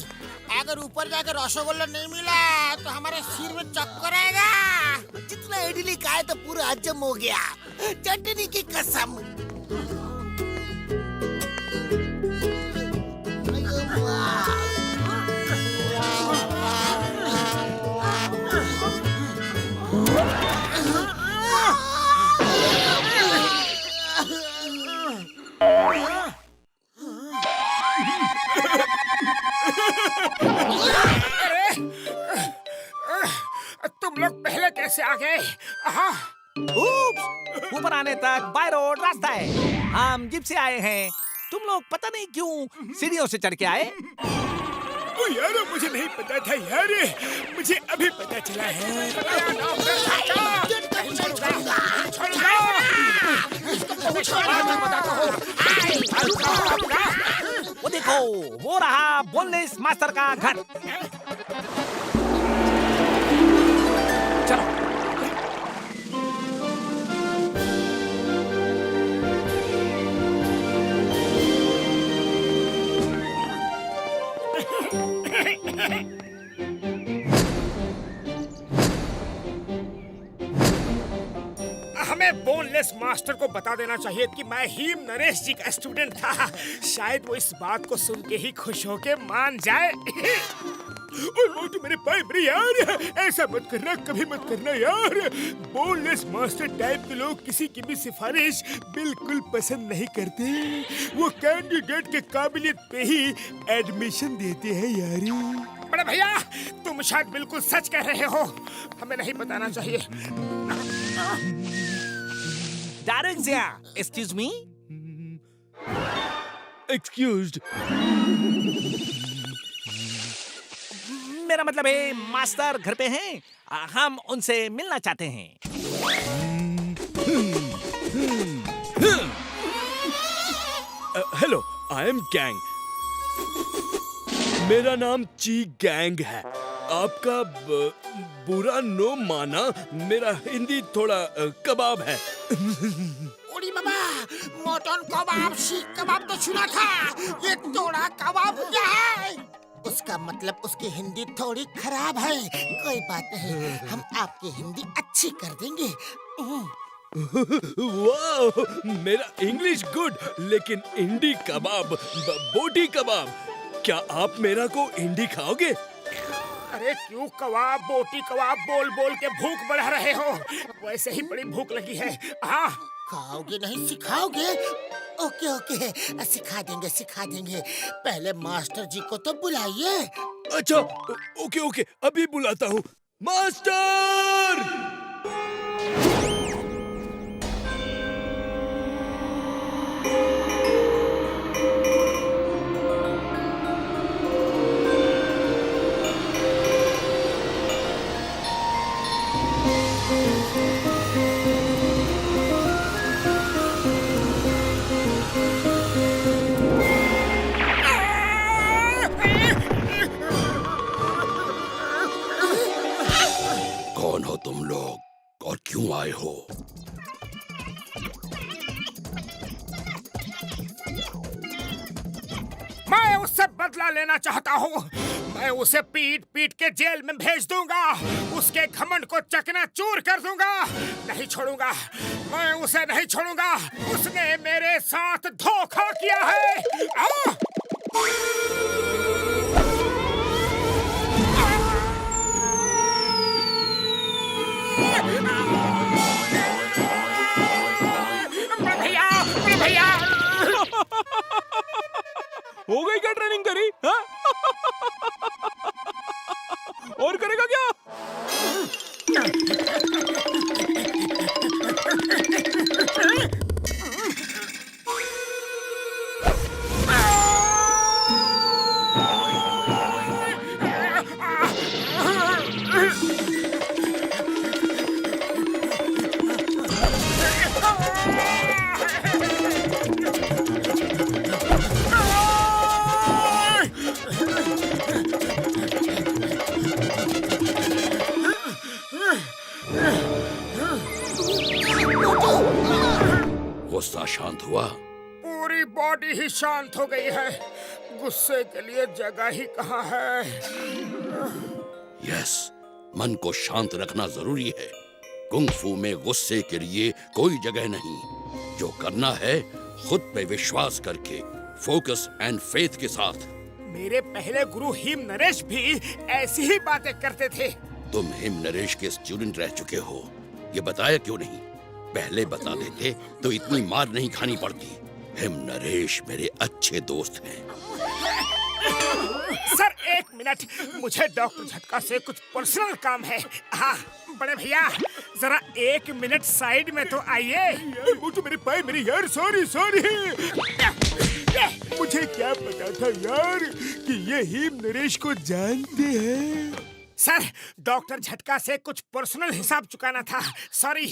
[SPEAKER 4] अगर ऊपर जाकर रसगुल्ला नहीं मिला तो हमारे सिर में चक्कर आएगा। जितना इडली खाए तो पूरा हजम हो गया, चटनी की कसम।
[SPEAKER 3] तुम लोग पहले कैसे आ गए?
[SPEAKER 6] ऊपर आने तक बाय रोड रास्ता है। हम जिप से आए हैं। तुम लोग पता नहीं क्यों सीढ़ियों से चढ़ के आए।
[SPEAKER 3] ओ यार, मुझे नहीं पता था यार, मुझे अभी पता चला है।
[SPEAKER 6] वो देखो, वो रहा बोनलेस मास्टर का घर। चलो।
[SPEAKER 3] हमें बोनलेस मास्टर को बता देना चाहिए कि मैं ही नरेश जी का स्टूडेंट था। शायद वो इस बात को सुन के ही खुश होके मान जाए। तो मेरे भाई मेरे यार, ऐसा मत करना, कभी मत करना यार। बोनलेस मास्टर टाइप के लोग किसी की भी सिफारिश बिल्कुल पसंद नहीं करते। वो कैंडिडेट के काबिलियत पे ही एडमिशन देते हैं यारी। बड़े भैया, तुम शायद बिल्कुल सच कह रहे हो। हमें नहीं बताना चाहिए।
[SPEAKER 6] Excuse me.
[SPEAKER 2] एक्सक्यूज्ड।
[SPEAKER 6] मेरा मतलब है मास्टर घर पे हैं। हम उनसे मिलना चाहते हैं।
[SPEAKER 2] Hello, I am gang. मेरा नाम ची गैंग है। आपका बुरा नो माना, मेरा हिंदी थोड़ा कबाब है।
[SPEAKER 4] ओड़ी बाबा, मटन कबाब, सीख कबाब तो सुना था, ये थोड़ा कबाब क्या है? उसका मतलब उसकी हिंदी थोड़ी खराब है। कोई बात नहीं, हम आपकी हिंदी अच्छी कर देंगे।
[SPEAKER 2] वाह, मेरा इंग्लिश गुड, लेकिन इंडी कबाब, बोटी कबाब। क्या आप मेरा को इंडी खाओगे?
[SPEAKER 3] अरे क्यों कबाब बोटी कबाब बोल बोल के भूख बढ़ा रहे हो? वैसे ही बड़ी भूख लगी है। हाँ,
[SPEAKER 4] खाओगे नहीं सिखाओगे? ओके ओके, सिखा देंगे। पहले मास्टर जी को तो बुलाइए।
[SPEAKER 2] अच्छा, ओके ओके, अभी बुलाता हूँ। मास्टर!
[SPEAKER 10] कौन हो तुम लोग और क्यों आए हो?
[SPEAKER 3] मैं उससे बदला लेना चाहता हूँ। मैं उसे पीट पीट के जेल में भेज दूंगा। उसके घमंड को चकनाचूर कर दूंगा। नहीं छोड़ूंगा, मैं उसे नहीं छोड़ूंगा। उसने मेरे साथ धोखा किया है। भैया
[SPEAKER 2] हो गई क्या ट्रेनिंग करी? हाँ? और करेगा क्या?
[SPEAKER 10] गुस्सा शांत हुआ?
[SPEAKER 3] पूरी बॉडी ही शांत हो गई है। गुस्से के लिए जगह ही कहाँ है?
[SPEAKER 10] यस, मन को शांत रखना जरूरी है। कुंग फू में गुस्से के लिए कोई जगह नहीं। जो करना है खुद पे विश्वास करके, फोकस एंड फेथ के साथ।
[SPEAKER 3] मेरे पहले गुरु हिम नरेश भी ऐसी ही बातें करते थे।
[SPEAKER 10] तुम हिम नरेश के स्टूडेंट रह चुके हो, ये बताया क्यों नहीं? पहले बता देते तो इतनी मार नहीं खानी पड़ती। हिम नरेश मेरे अच्छे दोस्त हैं।
[SPEAKER 3] सर एक मिनट, मुझे डॉक्टर झटका से कुछ पर्सनल काम है। हाँ बड़े भैया, जरा 1 मिनट साइड में तो आइए। वो तो मेरे पाए मेरी यार, सॉरी। मुझे क्या पता था यार कि ये हिम नरेश को जानते हैं। सर डॉक्टर झटका से कुछ पर्सनल हिसाब चुकाना था, सॉरी।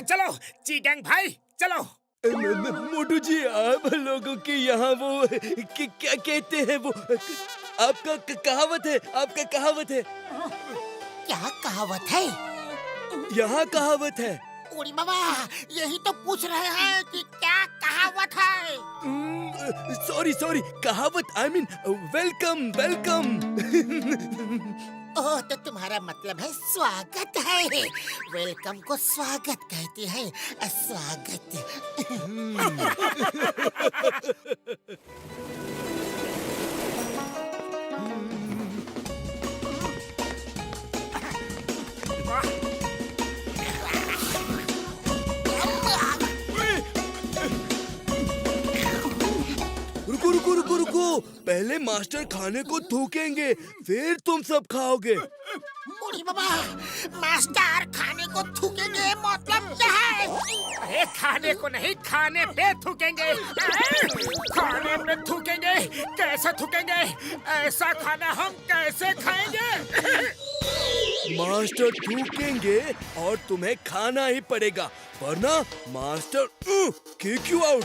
[SPEAKER 3] चलो चीगैंग भाई चलो।
[SPEAKER 2] मोटू जी, आप लोगों के यहाँ वो क्या कहते हैं, वो आपका कहावत है, आपका कहावत है।
[SPEAKER 4] क्या कहावत है?
[SPEAKER 2] यहाँ कहावत है।
[SPEAKER 4] उड़ी बाबा, यही तो पूछ रहे हैं कि क्या कहावत है।
[SPEAKER 2] सॉरी, कहावत, आई मीन वेलकम।
[SPEAKER 4] ओह, तो तुम्हारा मतलब है स्वागत है। वेलकम को स्वागत कहते हैं, स्वागत।
[SPEAKER 2] रुको, पहले मास्टर खाने को थूकेंगे, फिर तुम सब खाओगे।
[SPEAKER 4] बूढ़ी बाबा, मास्टर खाने को थूकेंगे मतलब क्या है?
[SPEAKER 3] अरे खाने को नहीं, खाने पे थूकेंगे। खाने पे थूकेंगे? कैसे थूकेंगे? ऐसा खाना हम कैसे खाएंगे?
[SPEAKER 2] मास्टर थूकेंगे और तुम्हें खाना ही पड़ेगा, वरना मास्टर किक यू आउट।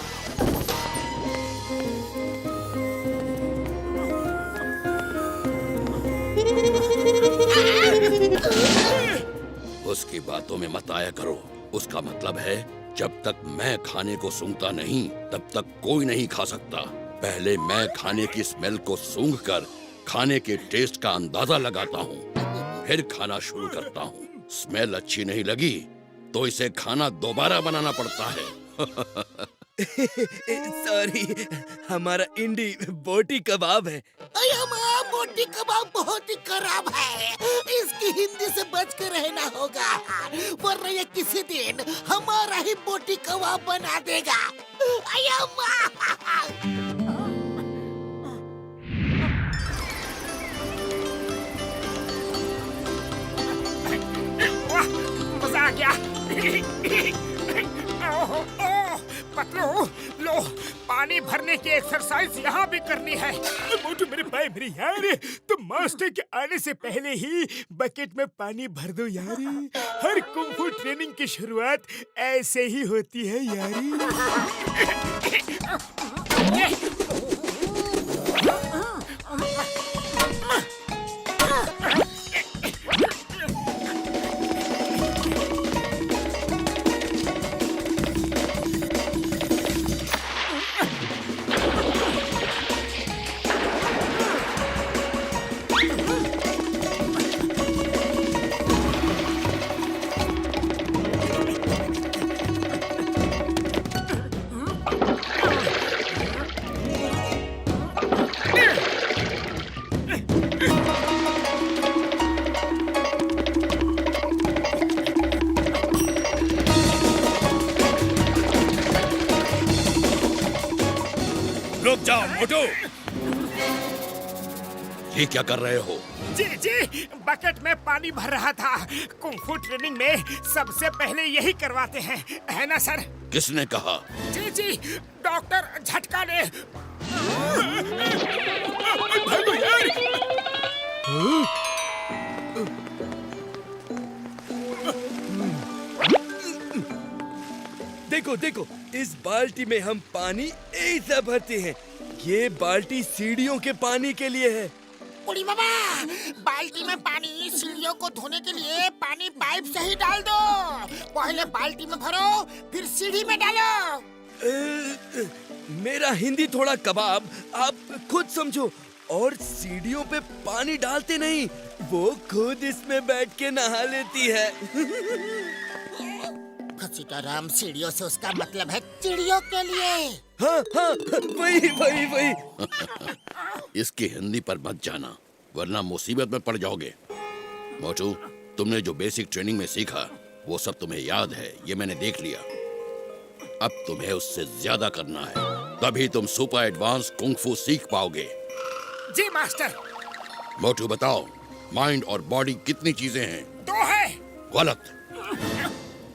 [SPEAKER 10] उसकी बातों में मत आया करो। उसका मतलब है जब तक मैं खाने को सूंघता नहीं, तब तक कोई नहीं खा सकता। पहले मैं खाने की स्मेल को सूंघकर खाने के टेस्ट का अंदाजा लगाता हूँ, फिर खाना शुरू करता हूँ। स्मेल अच्छी नहीं लगी तो इसे खाना दोबारा बनाना पड़ता है।
[SPEAKER 2] सॉरी, हमारा इंडी बोटी कबाब है।
[SPEAKER 4] बोटी कबाब बहुत ही खराब है। इसकी हिंदी से बच कर रहना होगा, वरना ये किसी दिन हमारा ही बोटी कबाब बना देगा। अय्या माँ!
[SPEAKER 3] मजा आ गया। पतलू, लो पानी भरने की एक्सरसाइज यहाँ भी करनी है। मोटू मेरे भाई मेरे यार, तुम मास्टर के आने से पहले ही बकेट में पानी भर दो यारी। हर कुंफू ट्रेनिंग की शुरुआत ऐसे ही होती है यारी।
[SPEAKER 2] रुक जाओ मोटू।
[SPEAKER 10] ये क्या कर रहे हो?
[SPEAKER 3] जी जी, बकेट में पानी भर रहा था। कुंफू ट्रेनिंग में सबसे पहले यही करवाते हैं, है ना सर?
[SPEAKER 10] किसने कहा?
[SPEAKER 3] जी जी, डॉक्टर झटका ने।
[SPEAKER 2] देखो देखो, इस बाल्टी में हम पानी ऐसा भरते हैं। ये बाल्टी सीढ़ियों के पानी के लिए है।
[SPEAKER 4] बुढ़ी बाबा, बाल्टी में पानी सीढ़ियों को धोने के लिए पानी पाइप से ही डाल दो। पहले बाल्टी में भरो, फिर सीढ़ी में डालो।
[SPEAKER 2] मेरा हिंदी थोड़ा कबाब, आप खुद समझो। और सीढ़ियों पे पानी डालते नहीं, वो खुद इसमें बैठ के नहा लेती है।
[SPEAKER 4] सीताराम, सीढ़ियों से उसका मतलब है चिड़ियों के लिए।
[SPEAKER 2] हाँ हाँ, वही वही वही।
[SPEAKER 10] इसकी हिंदी पर मत जाना, वरना मुसीबत में पड़ जाओगे। मोटू, तुमने जो बेसिक ट्रेनिंग में सीखा वो सब तुम्हें याद है, ये मैंने देख लिया। अब तुम्हें उससे ज्यादा करना है, तभी तुम सुपर एडवांस कुंग-फू सीख पाओगे।
[SPEAKER 3] जी मास्टर।
[SPEAKER 10] मोटू बताओ, माइंड और बॉडी कितनी चीजें हैं?
[SPEAKER 3] 2 है।
[SPEAKER 10] गलत।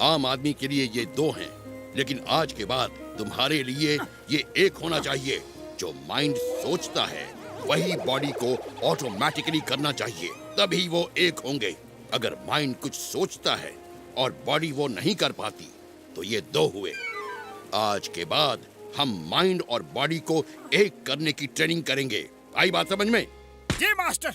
[SPEAKER 10] आम आदमी के लिए ये 2 हैं, लेकिन आज के बाद तुम्हारे लिए ये 1 होना चाहिए। जो माइंड सोचता है वही बॉडी को ऑटोमेटिकली करना चाहिए, तभी वो 1 होंगे। अगर माइंड कुछ सोचता है और बॉडी वो नहीं कर पाती तो ये 2 हुए। आज के बाद हम माइंड और बॉडी को 1 करने की ट्रेनिंग करेंगे। आई बात समझ में?
[SPEAKER 3] जी मास्टर।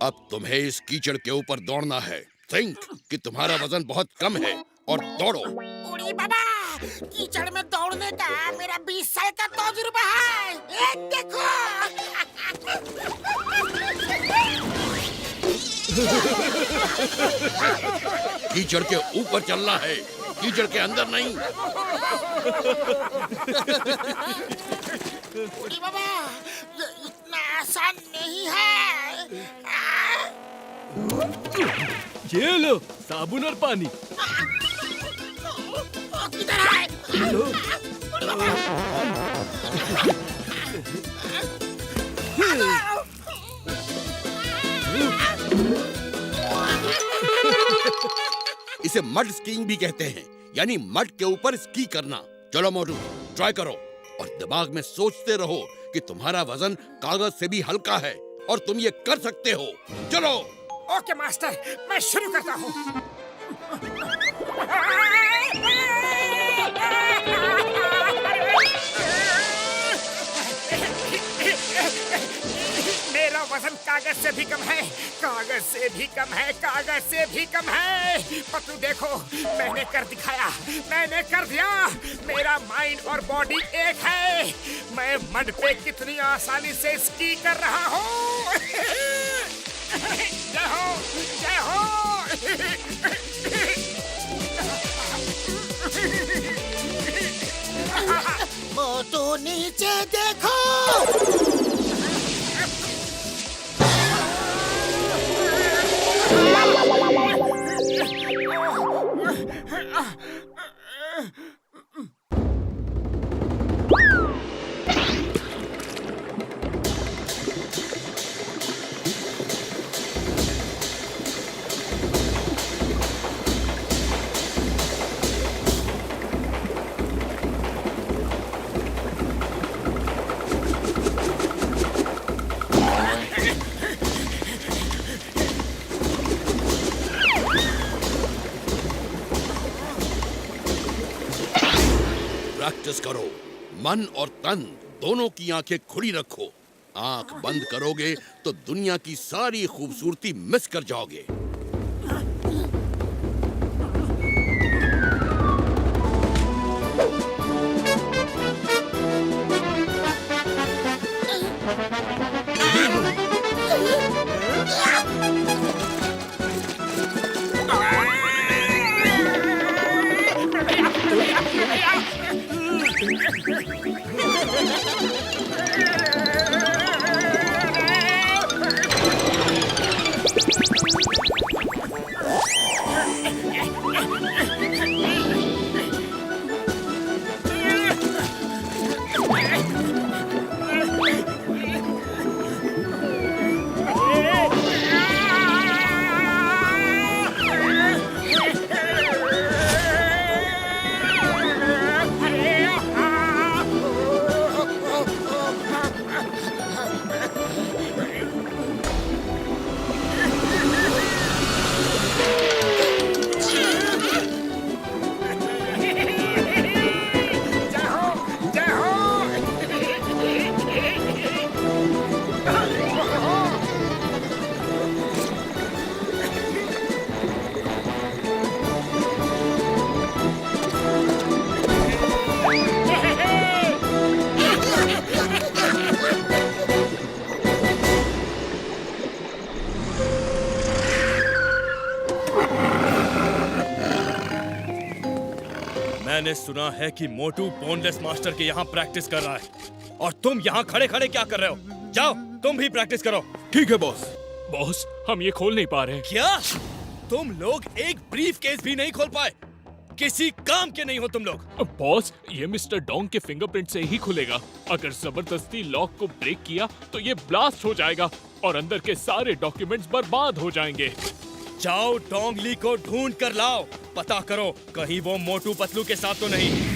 [SPEAKER 10] अब तुम्हें इस कीचड़ के ऊपर दौड़ना है। थिंक कि तुम्हारा वजन बहुत कम है और दौड़ो।
[SPEAKER 4] बुढ़ी बाबा, कीचड़ में दौड़ने का मेरा 20 साल का तजुर्बा है। देखो।
[SPEAKER 10] कीचड़ के ऊपर चलना है, कीचड़ के अंदर नहीं।
[SPEAKER 4] बुढ़ी बाबा, ये इतना आसान नहीं है।
[SPEAKER 2] ये लो साबुन और पानी।
[SPEAKER 4] किधर है? बुढ़ी बाबा।
[SPEAKER 10] इसे मड स्कीइंग भी कहते हैं, यानी मड के ऊपर स्की करना। चलो मोटू, ट्राई करो और दिमाग में सोचते रहो कि तुम्हारा वजन कागज से भी हल्का है और तुम ये कर सकते हो। चलो।
[SPEAKER 3] ओके मास्टर, मैं शुरू करता हूँ। मेरा वजन कागज से भी कम है, कागज से भी कम है, कागज से भी कम है। पतलू देखो, मैंने कर दिखाया, मैंने कर दिया। मेरा माइंड और बॉडी 1 है। मैं मड पे कितनी आसानी से स्की कर रहा हूँ। जय हो, जय हो।
[SPEAKER 4] नीचे देखो।
[SPEAKER 10] प्रैक्टिस करो। मन और तन दोनों की आंखें खुली रखो। आंख बंद करोगे तो दुनिया की सारी खूबसूरती मिस कर जाओगे।
[SPEAKER 2] मैंने सुना है कि मोटू बोनलेस मास्टर के यहाँ प्रैक्टिस कर रहा है और तुम यहाँ खड़े खड़े क्या कर रहे हो? जाओ तुम भी प्रैक्टिस करो।
[SPEAKER 7] ठीक है बॉस। बॉस हम ये खोल नहीं पा रहे।
[SPEAKER 2] क्या तुम लोग एक ब्रीफ केस भी नहीं खोल पाए? किसी काम के नहीं हो तुम लोग।
[SPEAKER 7] बॉस ये मिस्टर डोंग के फिंगरप्रिंट से ही खुलेगा। अगर जबरदस्ती लॉक को ब्रेक किया तो ये ब्लास्ट हो जाएगा और अंदर के सारे डॉक्यूमेंट्स बर्बाद हो जाएंगे।
[SPEAKER 2] जाओ डोंग ली को ढूंढ कर लाओ। पता करो कहीं वो मोटू पतलू के साथ तो नहीं।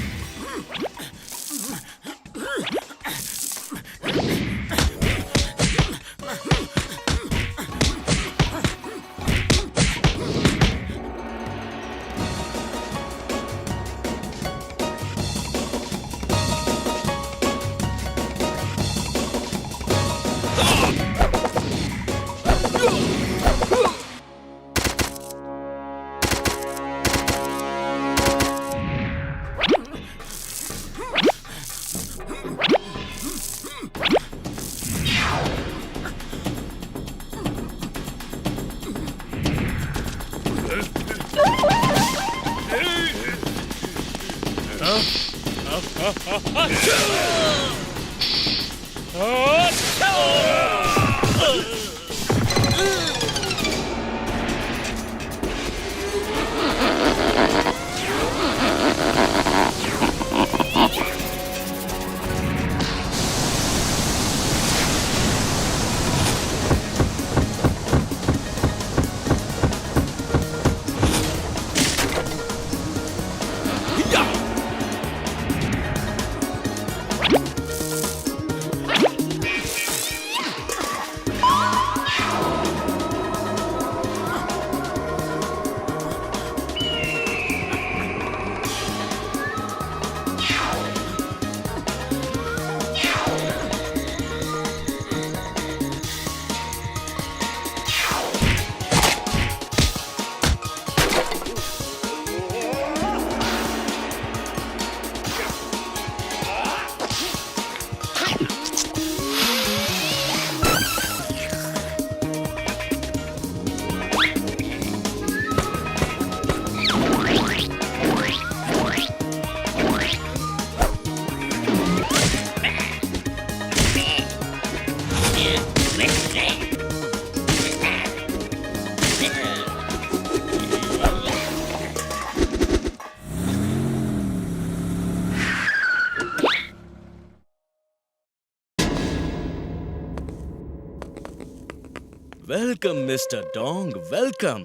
[SPEAKER 2] Welcome mister Dong, welcome.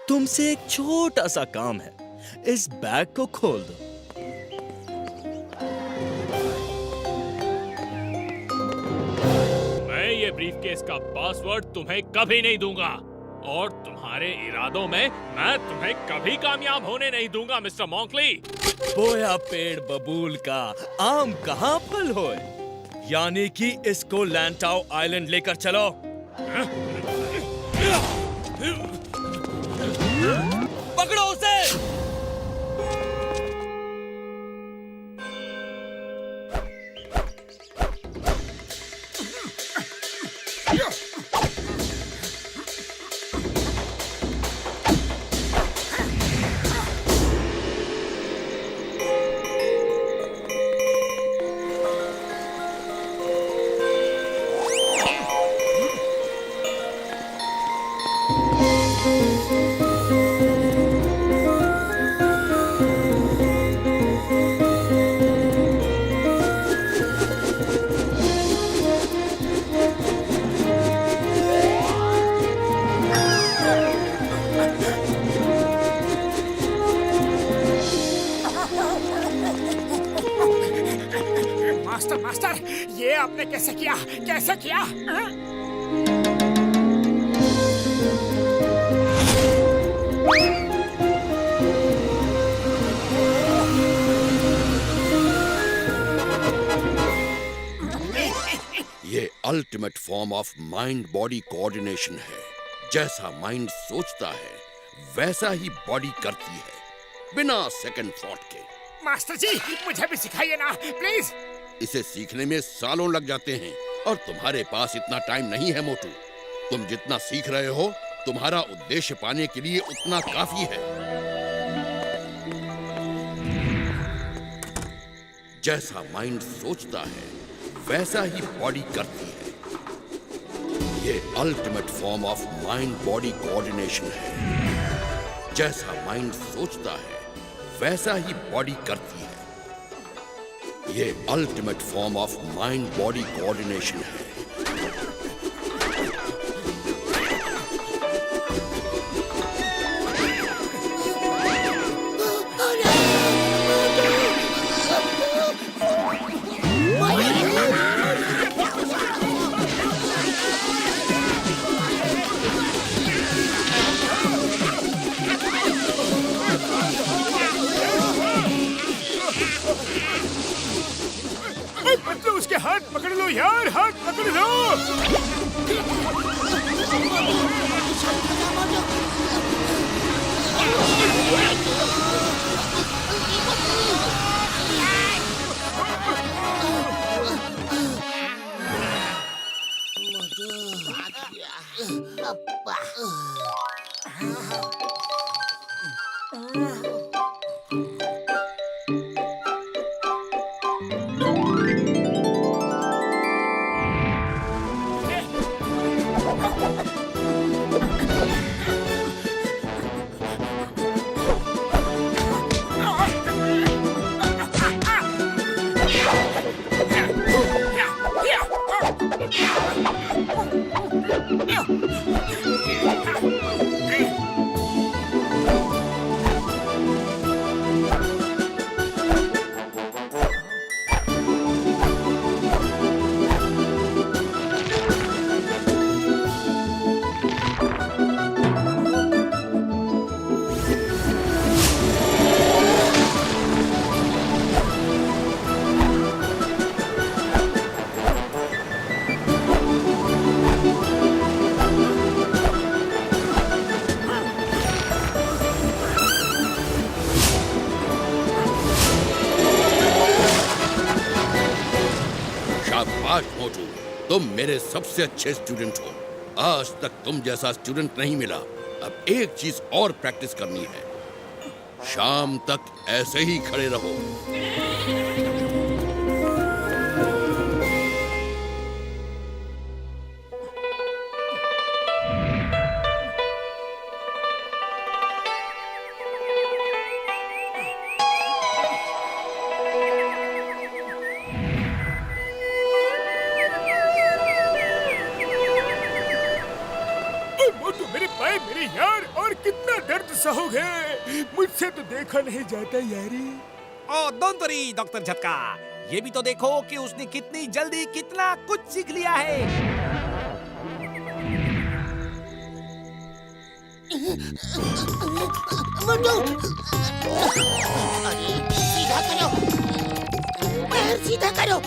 [SPEAKER 2] तुमसे एक छोटा सा काम है, इस बैग को खोल दो।
[SPEAKER 7] मैं ये ब्रीफकेस का पासवर्ड तुम्हें कभी नहीं दूंगा और तुम्हारे इरादों में मैं तुम्हें कभी कामयाब होने नहीं दूंगा मिस्टर मॉन्कली।
[SPEAKER 2] बोया पेड़ बबूल का आम कहाँ फल होए, यानी कि इसको लैंटाओ आइलैंड लेकर चलो। पकड़ो उसे।
[SPEAKER 3] मास्टर, ये आपने कैसे किया? कैसे किया?
[SPEAKER 10] ये ultimate form of mind body coordination है। जैसा माइंड सोचता है वैसा ही बॉडी करती है, बिना सेकंड थॉट के।
[SPEAKER 3] मास्टर जी, मुझे भी सिखाइए ना, प्लीज।
[SPEAKER 10] इसे सीखने में सालों लग जाते हैं और तुम्हारे पास इतना टाइम नहीं है मोटू। तुम जितना सीख रहे हो तुम्हारा उद्देश्य पाने के लिए उतना काफी है। जैसा माइंड सोचता है वैसा ही बॉडी करती है। ये ultimate form of mind body coordination है। जैसा माइंड सोचता है वैसा ही बॉडी करती है। ये ultimate form of mind body coordination है।
[SPEAKER 3] मतलब उसके हाथ पकड़ लो यार, हाथ पकड़ लो।
[SPEAKER 10] शाबाश मोटू, तुम मेरे सबसे अच्छे स्टूडेंट हो। आज तक तुम जैसा स्टूडेंट नहीं मिला। अब एक चीज और प्रैक्टिस करनी है। शाम तक ऐसे ही खड़े रहो।
[SPEAKER 3] गुस्सा हो गए। मुझसे तो देखा नहीं जाता यारी।
[SPEAKER 6] ओ डोंट वरी डॉक्टर झटका, ये भी तो देखो कि उसने कितनी जल्दी कितना कुछ सीख लिया है।
[SPEAKER 4] मोटू, अरे सीधा करो, पैर सीधा करो।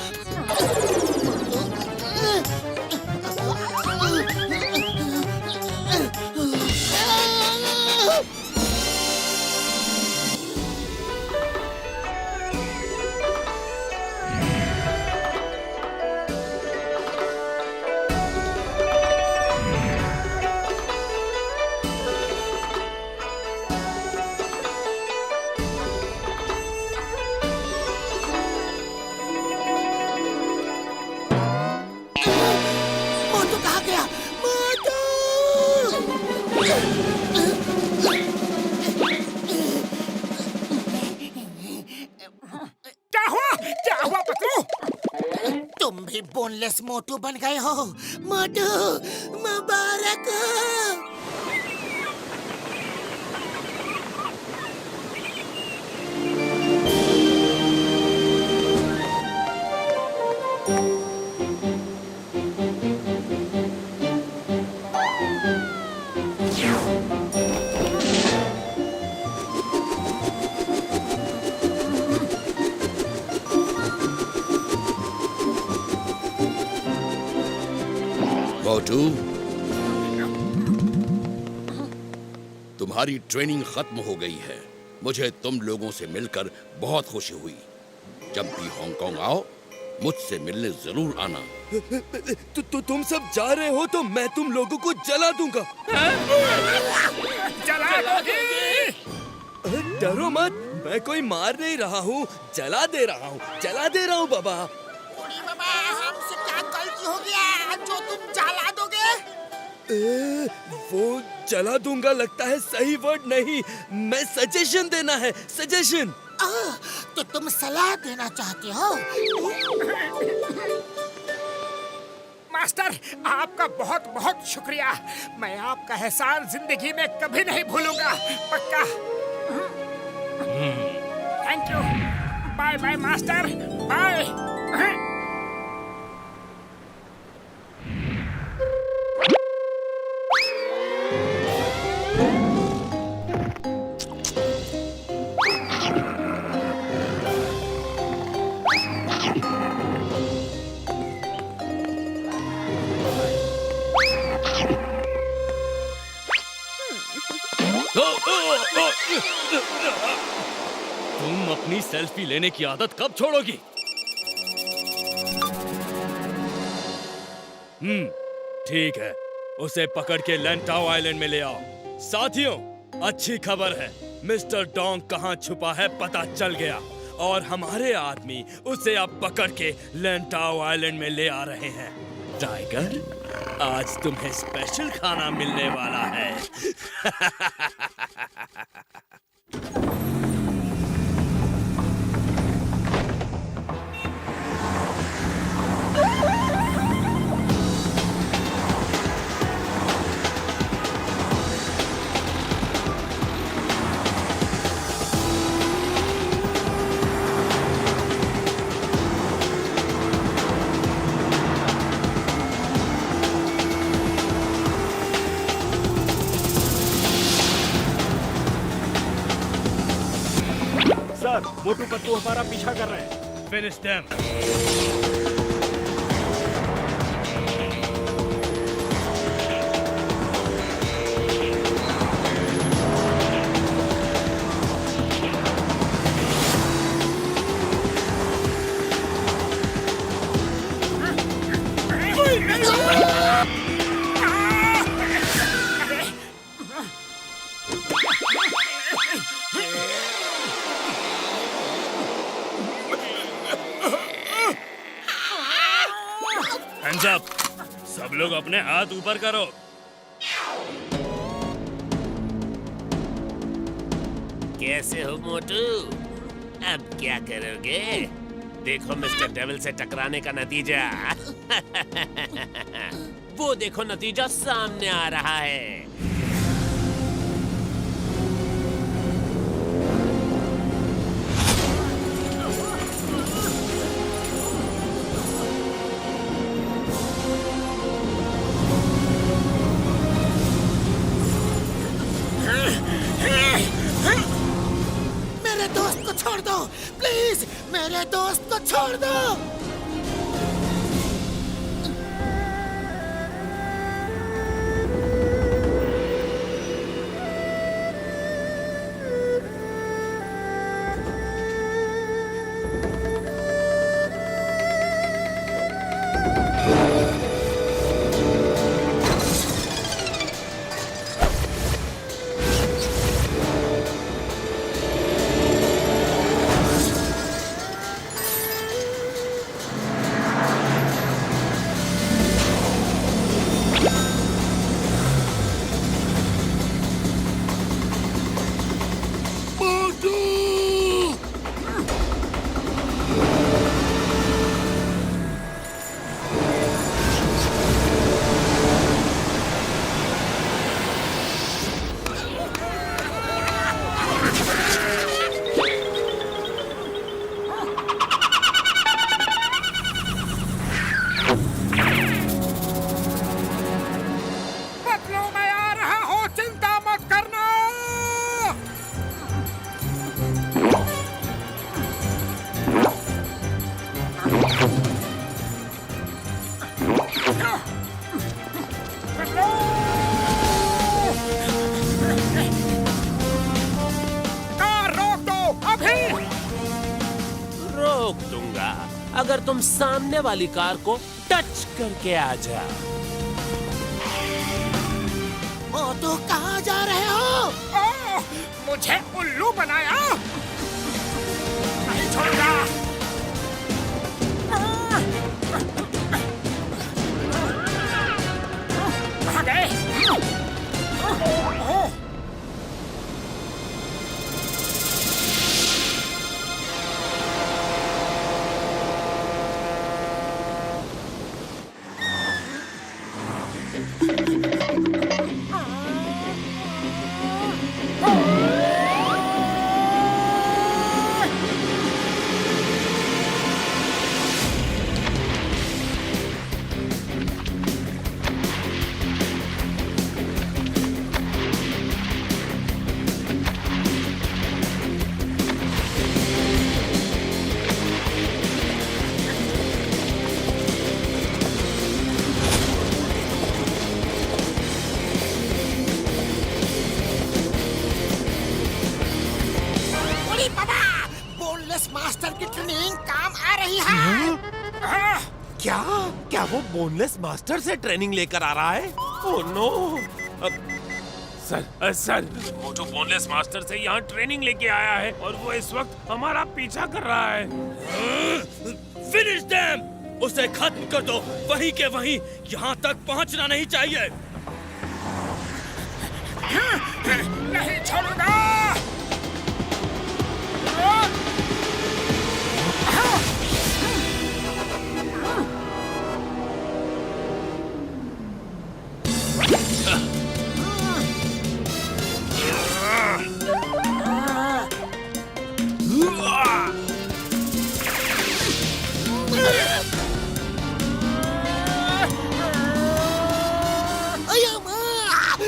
[SPEAKER 4] मोटू कहाँ गया? मोटू!
[SPEAKER 3] क्या हुआ? क्या हुआ पतलू?
[SPEAKER 4] तुम भी बोनलेस मोटू बन गए हो। मोटू मुबारक हो।
[SPEAKER 10] मोटू, तुम्हारी ट्रेनिंग खत्म हो गई है। मुझे तुम लोगों से मिलकर बहुत खुशी हुई। जब भी हांगकांग आओ मुझसे मिलने जरूर आना।
[SPEAKER 2] तुम सब जा रहे हो तो मैं तुम लोगों को जला दूंगा।
[SPEAKER 3] जला दोगे?
[SPEAKER 2] डरो मत, मैं कोई मार नहीं रहा हूँ, जला दे रहा हूँ, जला दे रहा हूँ बाबा।
[SPEAKER 4] बूढ़ी बाबा, हमसे क्या गलती हो गया जो तुम जला दोगे?
[SPEAKER 2] वो जला दूंगा लगता है सही वर्ड नहीं, मैं सजेशन देना है, सजेशन।
[SPEAKER 4] तो तुम सलाह देना चाहते हो?
[SPEAKER 3] मास्टर, आपका बहुत बहुत शुक्रिया। मैं आपका एहसान जिंदगी में कभी नहीं भूलूंगा, पक्का। Thank you. Bye bye master, bye.
[SPEAKER 2] तुम अपनी सेल्फी लेने की आदत कब छोड़ोगी? ठीक है, उसे पकड़ के लैंटाओ आइलैंड में ले आओ। साथियों, अच्छी खबर है, मिस्टर डोंग कहाँ छुपा है पता चल गया और हमारे आदमी उसे अब पकड़ के लैंटाओ आइलैंड में ले आ रहे हैं। टाइगर, आज तुम्हें स्पेशल खाना मिलने वाला है।
[SPEAKER 3] मोटू पत्तू हमारा पीछा कर रहे हैं।
[SPEAKER 2] Finish them. Hands up! सब लोग अपने हाथ ऊपर करो।
[SPEAKER 11] कैसे हो मोटू? अब क्या करोगे? देखो मिस्टर डेविल से टकराने का नतीजा। वो देखो नतीजा सामने आ रहा है।
[SPEAKER 4] छोड़ दो, प्लीज मेरे दोस्त को छोड़ दो।
[SPEAKER 11] रोक दूंगा अगर तुम सामने वाली कार को टच करके आ जाओ।
[SPEAKER 4] मोटू कहाँ जा रहे हो?
[SPEAKER 3] मुझे उल्लू बनाया? नहीं छोड़ूंगा। कहाँ गए?
[SPEAKER 4] मास्टर की ट्रेनिंग काम आ रही है।
[SPEAKER 11] क्या क्या वो बोनलेस मास्टर से ट्रेनिंग लेकर आ रहा है? Oh no! Sir Motu boneless master से यहाँ ट्रेनिंग लेके आया है और वो इस वक्त हमारा पीछा कर रहा है।
[SPEAKER 2] Finish them! उसे खत्म कर दो, वहीं के वहीं, यहाँ तक पहुँचना नहीं चाहिए।
[SPEAKER 3] नहीं छोड़ूंगा।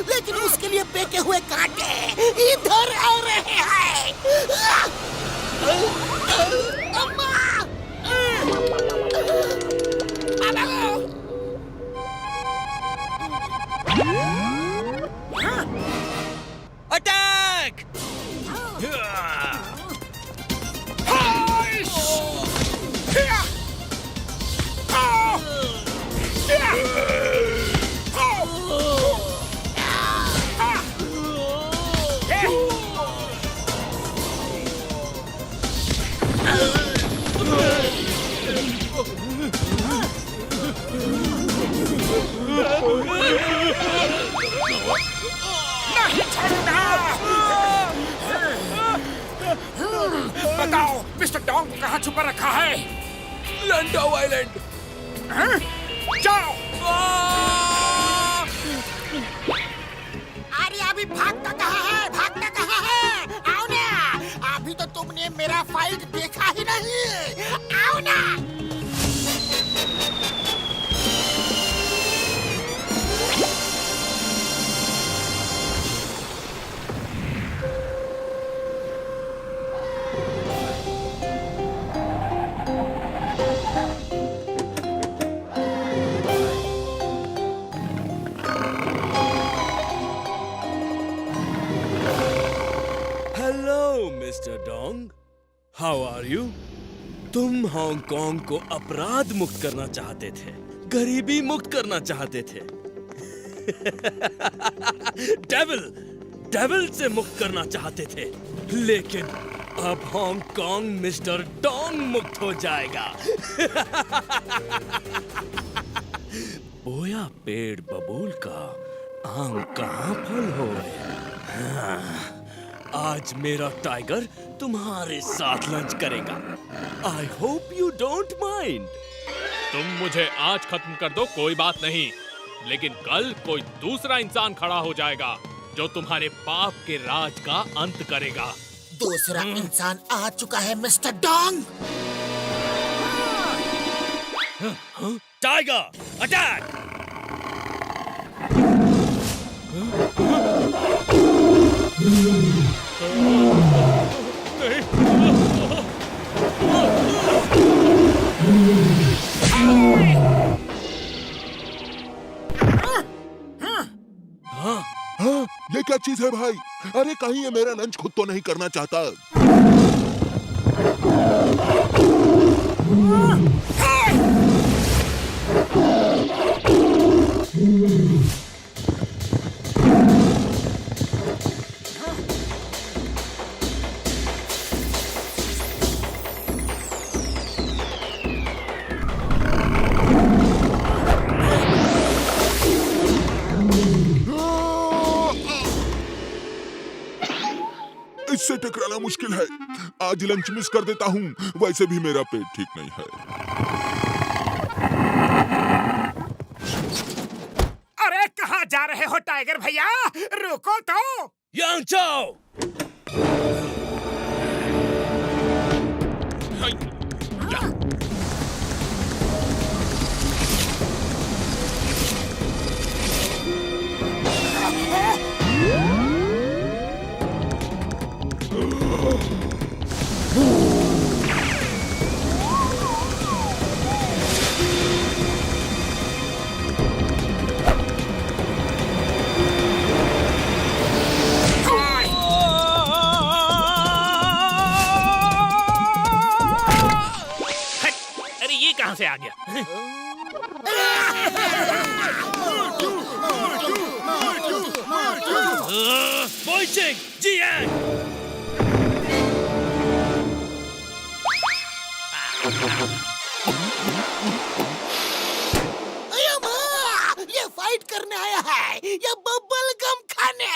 [SPEAKER 4] लेकिन उसके लिए फेंके हुए कांटे इधर आ रहे हैं।
[SPEAKER 2] अटैक!
[SPEAKER 3] बताओ मिस्टर डॉग कहाँ छुपा रखा है?
[SPEAKER 2] Lando island.
[SPEAKER 3] जाओ।
[SPEAKER 4] अरे अभी भागता कहाँ है? भागता कहाँ है? आओ ना, अभी तो तुमने मेरा फाइट देखा ही नहीं। आओ ना।
[SPEAKER 2] How are you? तुम हांगकांग को अपराध मुक्त करना चाहते थे, गरीबी मुक्त करना चाहते थे। डेविल से मुक्त करना चाहते थे, लेकिन अब हांगकांग मिस्टर डोंग मुक्त हो जाएगा। बोया पेड़ बबूल का, आम कहाँ फल हो हाँ। आज मेरा टाइगर तुम्हारे साथ लंच करेगा। I hope you don't mind.
[SPEAKER 7] तुम मुझे आज खत्म कर दो कोई बात नहीं, लेकिन कल कोई दूसरा इंसान खड़ा हो जाएगा जो तुम्हारे पाप के राज का अंत करेगा।
[SPEAKER 4] दूसरा इंसान आ चुका है मिस्टर डोंग।
[SPEAKER 2] Tiger attack!
[SPEAKER 12] ये क्या चीज है भाई? अरे कहीं ये मेरा लंच खुद तो नहीं करना चाहता? इससे टकराना मुश्किल है। आज लंच मिस कर देता हूँ, वैसे भी मेरा पेट ठीक नहीं है।
[SPEAKER 3] अरे कहाँ जा रहे हो टाइगर भैया? रुको तो।
[SPEAKER 2] यांग चाओ!
[SPEAKER 11] अरे ये कहाँ से आ गया?
[SPEAKER 2] बोइचिंग जियांग!
[SPEAKER 4] ये फाइट करने आया है या बबल गम खाने?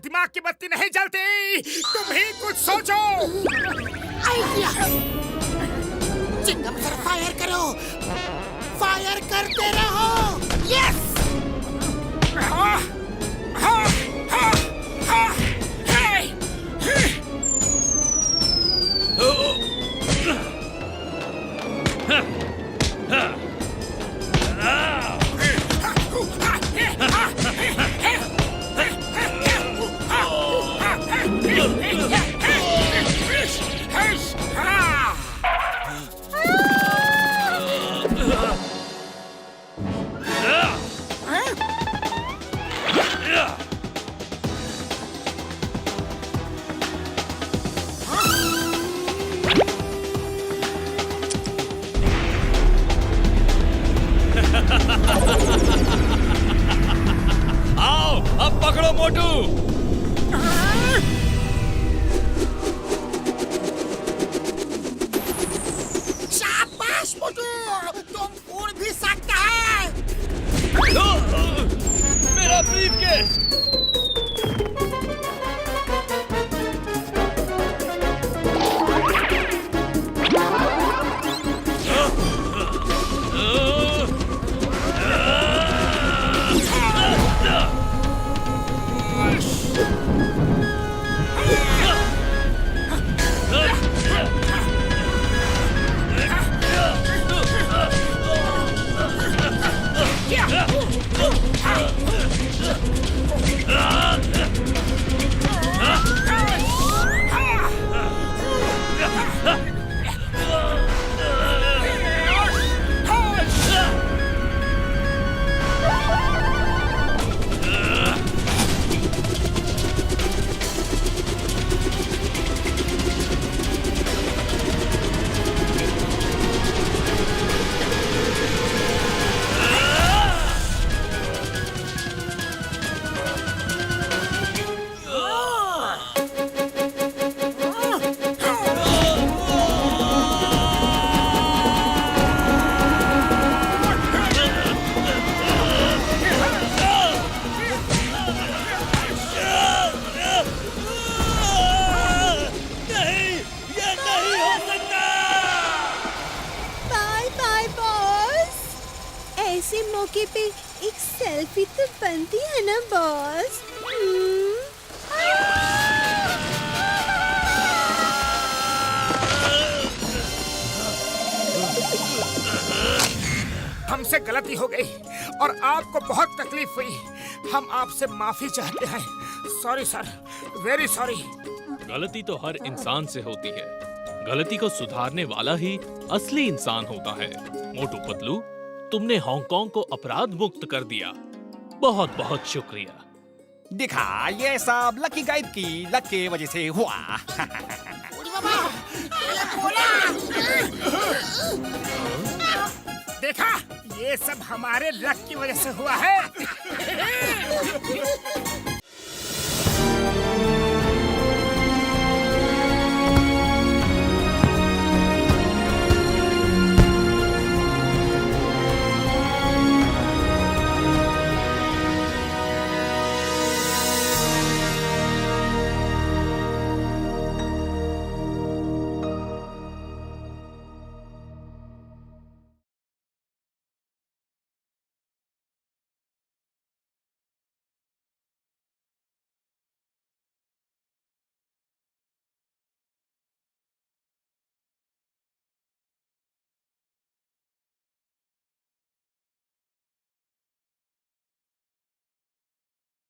[SPEAKER 3] दिमाग की बत्ती नहीं जलती। तुम ही कुछ सोचो।
[SPEAKER 4] आइडिया। चिंगम सर फायर करो, फायर करते रहो। यस।
[SPEAKER 2] आओ अब पकड़ो मोटू।
[SPEAKER 4] शाबाश मोटू, तुम उड़ भी सकता है।
[SPEAKER 2] मेरा ब्रीफकेस।
[SPEAKER 5] ऐसे मौके पे एक सेल्फी तो बनती है ना बॉस।
[SPEAKER 3] हमसे गलती हो गई और आपको बहुत तकलीफ हुई। हम आपसे माफी चाहते हैं। Sorry sir, very sorry.
[SPEAKER 7] गलती तो हर इंसान से होती है, गलती को सुधारने वाला ही असली इंसान होता है। मोटू पतलू, तुमने हांगकांग को अपराध मुक्त कर दिया, बहुत बहुत शुक्रिया।
[SPEAKER 6] दिखा, ये सब लकी गाइड की लक की वजह से हुआ।
[SPEAKER 3] देखा, ये सब हमारे लक की वजह से हुआ है।